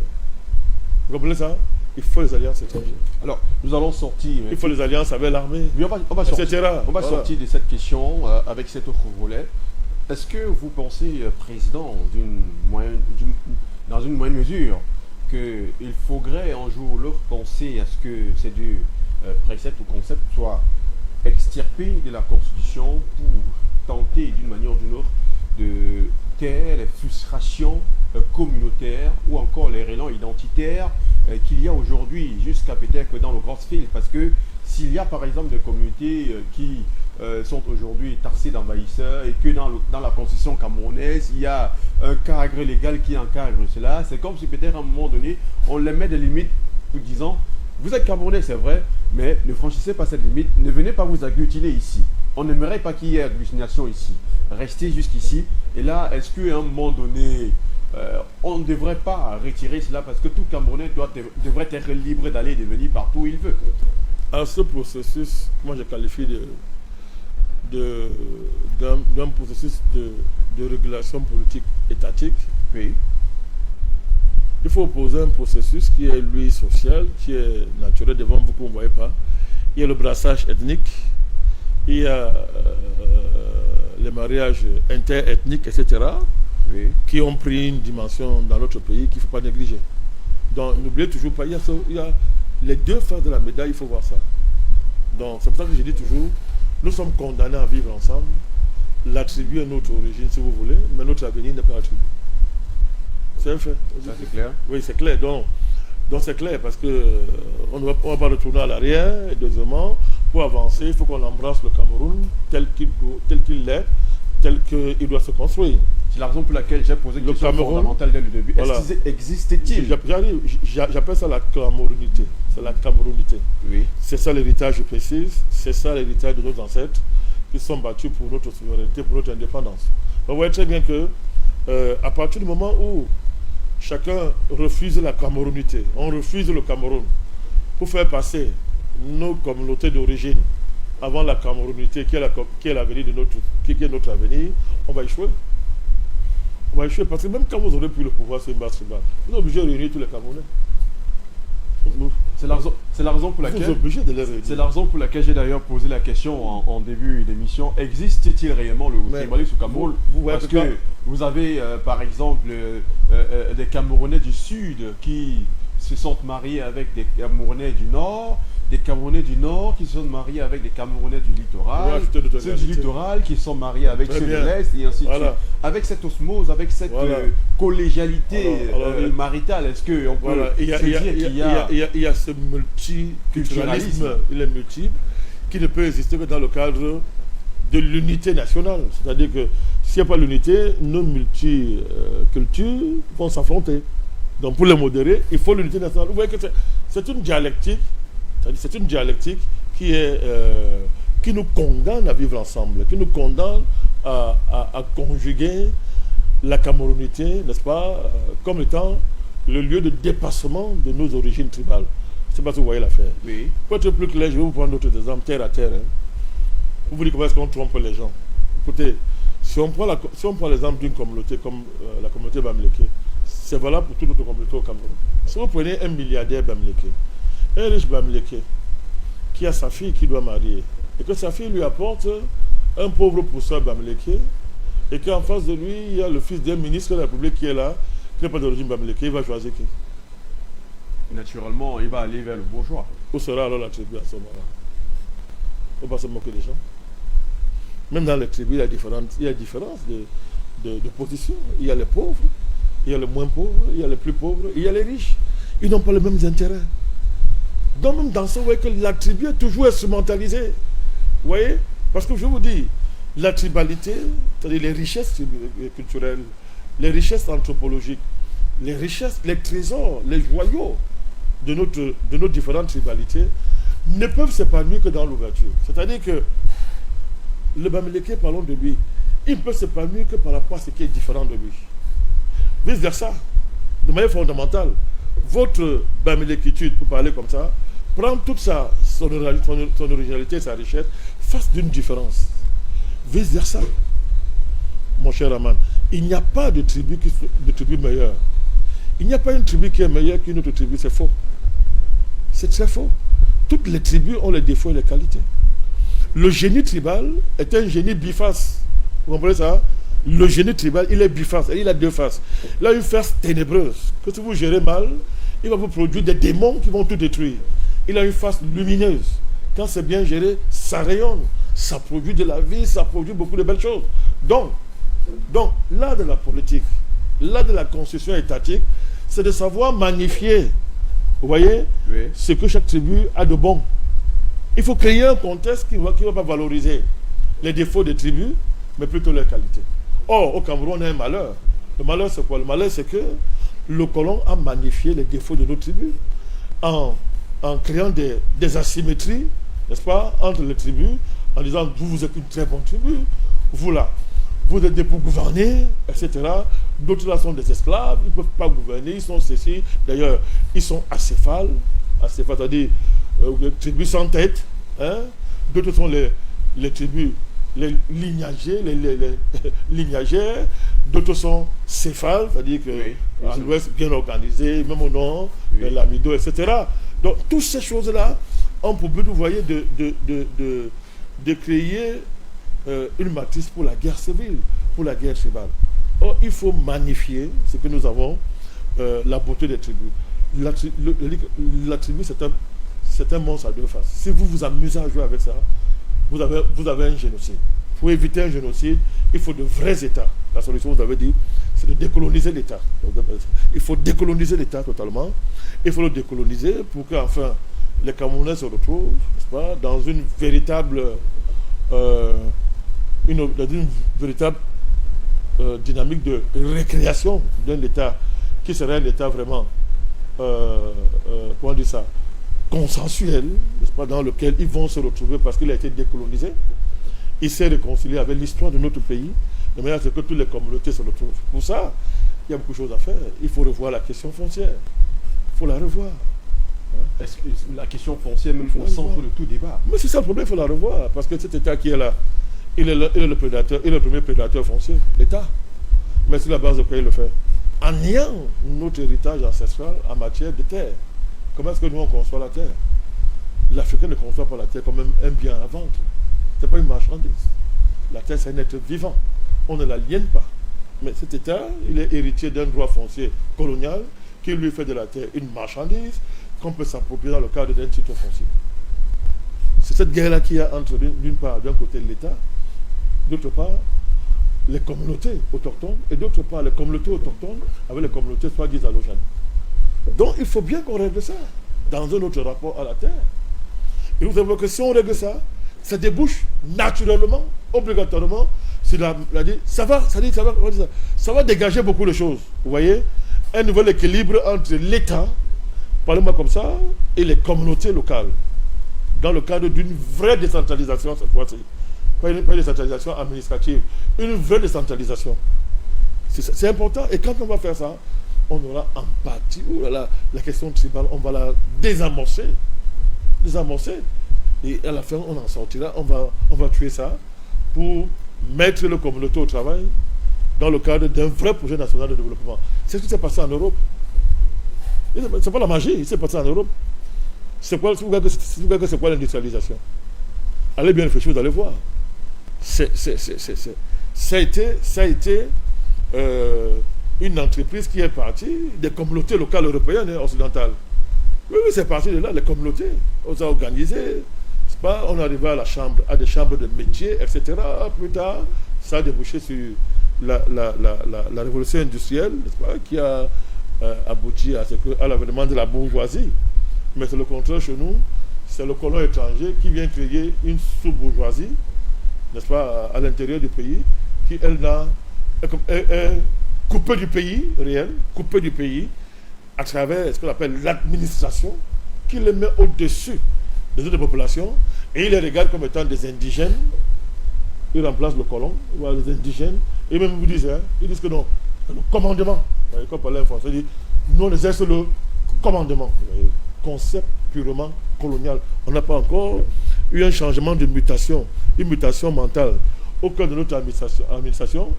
Vous comprenez ça? Il faut les alliances étrangères. Alors, nous allons sortir... Il faut les alliances avec l'armée, on va sortir de cette question avec cet autre volet. Est-ce que vous pensez, Président, dans une moindre mesure, qu'il faudrait un jour ou l'autre penser à ce que ces deux préceptes ou concepts soient extirpés de la Constitution pour tenter d'une manière ou d'une autre de taire les frustrations communautaires ou encore les relents identitaires qu'il y a aujourd'hui, jusqu'à peut-être que dans le Grossfield. Parce que s'il y a par exemple des communautés qui sont aujourd'hui taxées d'envahisseurs et que dans la constitution camerounaise, il y a un cadre légal qui encadre cela, c'est comme si peut-être à un moment donné, on les met des limites en disant, vous êtes Camerounais, c'est vrai, mais ne franchissez pas cette limite, ne venez pas vous agglutiner ici. On n'aimerait pas qu'il y ait agglutination ici. Restez jusqu'ici. Et là, est-ce qu'à un moment donné, on ne devrait pas retirer cela parce que tout Camerounais devrait être libre d'aller et de venir partout où il veut? À ce processus, moi je qualifie d'un processus de régulation politique étatique. Oui. Il faut opposer un processus qui est, lui, social, qui est naturel devant vous, que vous ne voyez pas. Il y a le brassage ethnique, il y a les mariages interethniques, etc., Oui. qui ont pris une dimension dans notre pays qu'il ne faut pas négliger. Donc, n'oubliez toujours pas, il y a les deux faces de la médaille, il faut voir ça. Donc, c'est pour ça que je dis toujours, nous sommes condamnés à vivre ensemble. L'attribuer notre origine, si vous voulez, mais notre avenir n'est pas attribué. C'est un fait. Ça, c'est clair. Oui, c'est clair. Donc c'est clair parce que on ne va pas retourner à l'arrière. Et deuxièmement, pour avancer, il faut qu'on embrasse le Cameroun tel qu'il l'est, tel qu'il doit se construire. C'est la raison pour laquelle j'ai posé une question fondamentale dès le début. Voilà. Existe-t-il? J'appelle ça la camerounité. C'est la camerounité. Oui. C'est ça l'héritage, je précise. C'est ça l'héritage de nos ancêtres qui sont battus pour notre souveraineté, pour notre indépendance. Vous voyez très bien que à partir du moment où chacun refuse la camerounité, on refuse le Cameroun pour faire passer nos communautés d'origine avant la camerounité qui est l'avenir de notre avenir, on va échouer. On va échouer parce que même quand vous aurez plus le pouvoir sur une base tribale, vous êtes obligé de réunir tous les Camerounais. C'est la raison pour laquelle. Vous êtes obligé de les réunir. C'est la raison pour laquelle j'ai d'ailleurs posé la question en début d'émission. Existe-t-il réellement le tribalisme au Cameroun? Parce que vous avez par exemple des Camerounais du Sud qui se sont mariés avec des Camerounais du Nord, des Camerounais du Nord qui se sont mariés avec des Camerounais du littoral, ceux du littoral qui sont mariés avec ceux de l'Est, et ainsi de suite. Avec cette osmose, avec cette collégialité maritale, est-ce qu'on peut se dire qu'il y a ce multiculturalisme, il est multiple, qui ne peut exister que dans le cadre de l'unité nationale. C'est-à-dire que s'il n'y a pas l'unité, nos multicultures vont s'affronter. Donc pour les modérer, il faut l'unité nationale. Vous voyez que c'est une dialectique. C'est une dialectique qui nous condamne à vivre ensemble, qui nous condamne à conjuguer la camerounité, n'est-ce pas, comme étant le lieu de dépassement de nos origines tribales. Je ne sais pas si vous voyez l'affaire. Oui. Pour être plus clair, je vais vous prendre d'autres exemples, terre à terre. Hein. Vous dites comment est-ce qu'on trompe les gens. Écoutez, si on prend l'exemple d'une communauté comme la communauté Bamileke, c'est valable pour toute notre communauté au Cameroun. Si vous prenez un milliardaire Bamileke, un riche Bamileke qui a sa fille qui doit marier et que sa fille lui apporte un pauvre pousseur Bamileke et qu'en face de lui il y a le fils d'un ministre de la République qui est là, qui n'est pas d'origine Bamileke, il va choisir qui? Naturellement, il va aller vers le bourgeois. Où sera alors la tribu à ce moment-là? On ne va pas se moquer des gens. Même dans les tribus, il y a différence de position. Il y a les pauvres, il y a les moins pauvres, il y a les plus pauvres, il y a les riches. Ils n'ont pas les mêmes intérêts. Donc même dans ce, vous voyez que la tribu est toujours instrumentalisée. Vous voyez? Parce que je vous dis, la tribalité, c'est-à-dire les richesses culturelles, les richesses anthropologiques, les richesses, les trésors, les joyaux de nos différentes tribalités ne peuvent s'épanouir que dans l'ouverture. C'est-à-dire que le Bamileke, parlons de lui, il ne peut s'épanouir que par rapport à ce qui est différent de lui. Vice versa, de manière fondamentale, votre Bamilekitude, pour parler comme ça, prend toute son originalité, sa richesse, face d'une différence. Vice versa, mon cher Aman, il n'y a pas de tribu meilleure. Il n'y a pas une tribu qui est meilleure qu'une autre tribu, c'est faux. C'est très faux. Toutes les tribus ont les défauts et les qualités. Le génie tribal est un génie biface. Vous comprenez ça? Le génie tribal, il est biface, il a deux faces. Il a une face ténébreuse, que si vous gérez mal, il va vous produire des démons qui vont tout détruire. Il a une face lumineuse. Quand c'est bien géré, ça rayonne. Ça produit de la vie, ça produit beaucoup de belles choses. Donc, Donc, l'art de la politique, l'art de la constitution étatique, c'est de savoir magnifier, vous voyez, Oui. ce que chaque tribu a de bon. Il faut créer un contexte qui ne va pas valoriser les défauts des tribus, mais plutôt leurs qualités. Or, au Cameroun, on a un malheur. Le malheur, c'est quoi? Le malheur, c'est que le colon a magnifié les défauts de nos tribus en créant des asymétries, n'est-ce pas, entre les tribus, en disant, vous êtes une très bonne tribu, vous là, vous êtes des pour gouverner, etc. D'autres là sont des esclaves, ils ne peuvent pas gouverner, ils sont ceci. D'ailleurs, ils sont acéphales, c'est-à-dire les tribus sans tête. Hein? D'autres sont les tribus, les lignagers, les lignagères. D'autres sont céphales, c'est-à-dire qu'à l'ouest, bien organisé, même au nord, l'amido, etc. Donc, toutes ces choses-là ont pour but, vous voyez, de créer une matrice pour la guerre civile, pour la guerre tribale. Or, il faut magnifier ce que nous avons, la beauté des tribus. La tribu, c'est un monstre à deux faces. Si vous vous amusez à jouer avec ça, vous avez un génocide. Pour éviter un génocide, il faut de vrais États. La solution, vous avez dit, c'est de décoloniser l'État. Il faut décoloniser l'État totalement. Il faut le décoloniser pour qu'enfin les Camerounais se retrouvent, n'est-ce pas, dans une véritable dynamique de récréation d'un État qui serait un État vraiment, comment dire ça, consensuel, n'est-ce pas, dans lequel ils vont se retrouver parce qu'il a été décolonisé. Il s'est réconcilié avec l'histoire de notre pays, de manière à ce que toutes les communautés se retrouvent. Pour ça, il y a beaucoup de choses à faire. Il faut revoir la question foncière. Il faut la revoir. Est-ce que la question foncière, même au centre de tout débat? Mais c'est ça le problème, il faut la revoir. Parce que cet État qui est là, il est le prédateur, il est le premier prédateur foncier, l'État. Mais c'est la base de quoi il le fait? En niant notre héritage ancestral en matière de terre. Comment est-ce que nous on conçoit la terre? L'Africain ne conçoit pas la terre comme un bien à vendre. Ce n'est pas une marchandise. La terre, c'est un être vivant. On ne l'aliène pas. Mais cet État, il est héritier d'un droit foncier colonial qui lui fait de la terre une marchandise qu'on peut s'approprier dans le cadre d'un titre foncier. C'est cette guerre-là qu'il y a entre, d'une part, d'un côté l'État, d'autre part, les communautés autochtones, et d'autre part, les communautés autochtones avec les communautés soi-disant allogènes. Donc, il faut bien qu'on règle ça dans un autre rapport à la terre. Et vous savez que si on règle ça, ça débouche naturellement, obligatoirement, sur ça va dégager beaucoup de choses. Vous voyez, un nouvel équilibre entre l'État, parlez-moi comme ça, et les communautés locales, dans le cadre d'une vraie décentralisation cette fois-ci. Pas une décentralisation administrative, une vraie décentralisation. C'est important. Et quand on va faire ça, on aura en partie, la question tribale, on va la désamorcer. Et à la fin, on en sortira, on va tuer ça pour mettre le communauté au travail dans le cadre d'un vrai projet national de développement. C'est ce qui s'est passé en Europe. C'est pas la magie, il s'est passé en Europe. C'est quoi l'industrialisation? Allez bien réfléchir, vous allez voir. Ça a été une entreprise qui est partie des communautés locales européennes et occidentales. Oui, c'est parti de là, les communautés. On s'est organisé, on est arrivé à des chambres de métiers, etc. Plus tard, ça a débouché sur la révolution industrielle, n'est-ce pas, qui a abouti à l'avènement de la bourgeoisie. Mais c'est le contraire chez nous, c'est le colon étranger qui vient créer une sous-bourgeoisie, n'est-ce pas, à l'intérieur du pays, qui, elle, est coupée du pays réel, coupée du pays, à travers ce qu'on appelle l'administration, qui les met au-dessus des autres populations, et il les regarde comme étant des indigènes. Il remplace le colon, les indigènes, et même ils disent que non, le commandement, comme parlait en français, il dit, nous on exerce le commandement. Concept purement colonial. On n'a pas encore eu un changement de mutation, une mutation mentale au cœur de notre administration,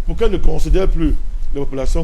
pour qu'elle ne considère plus les populations comme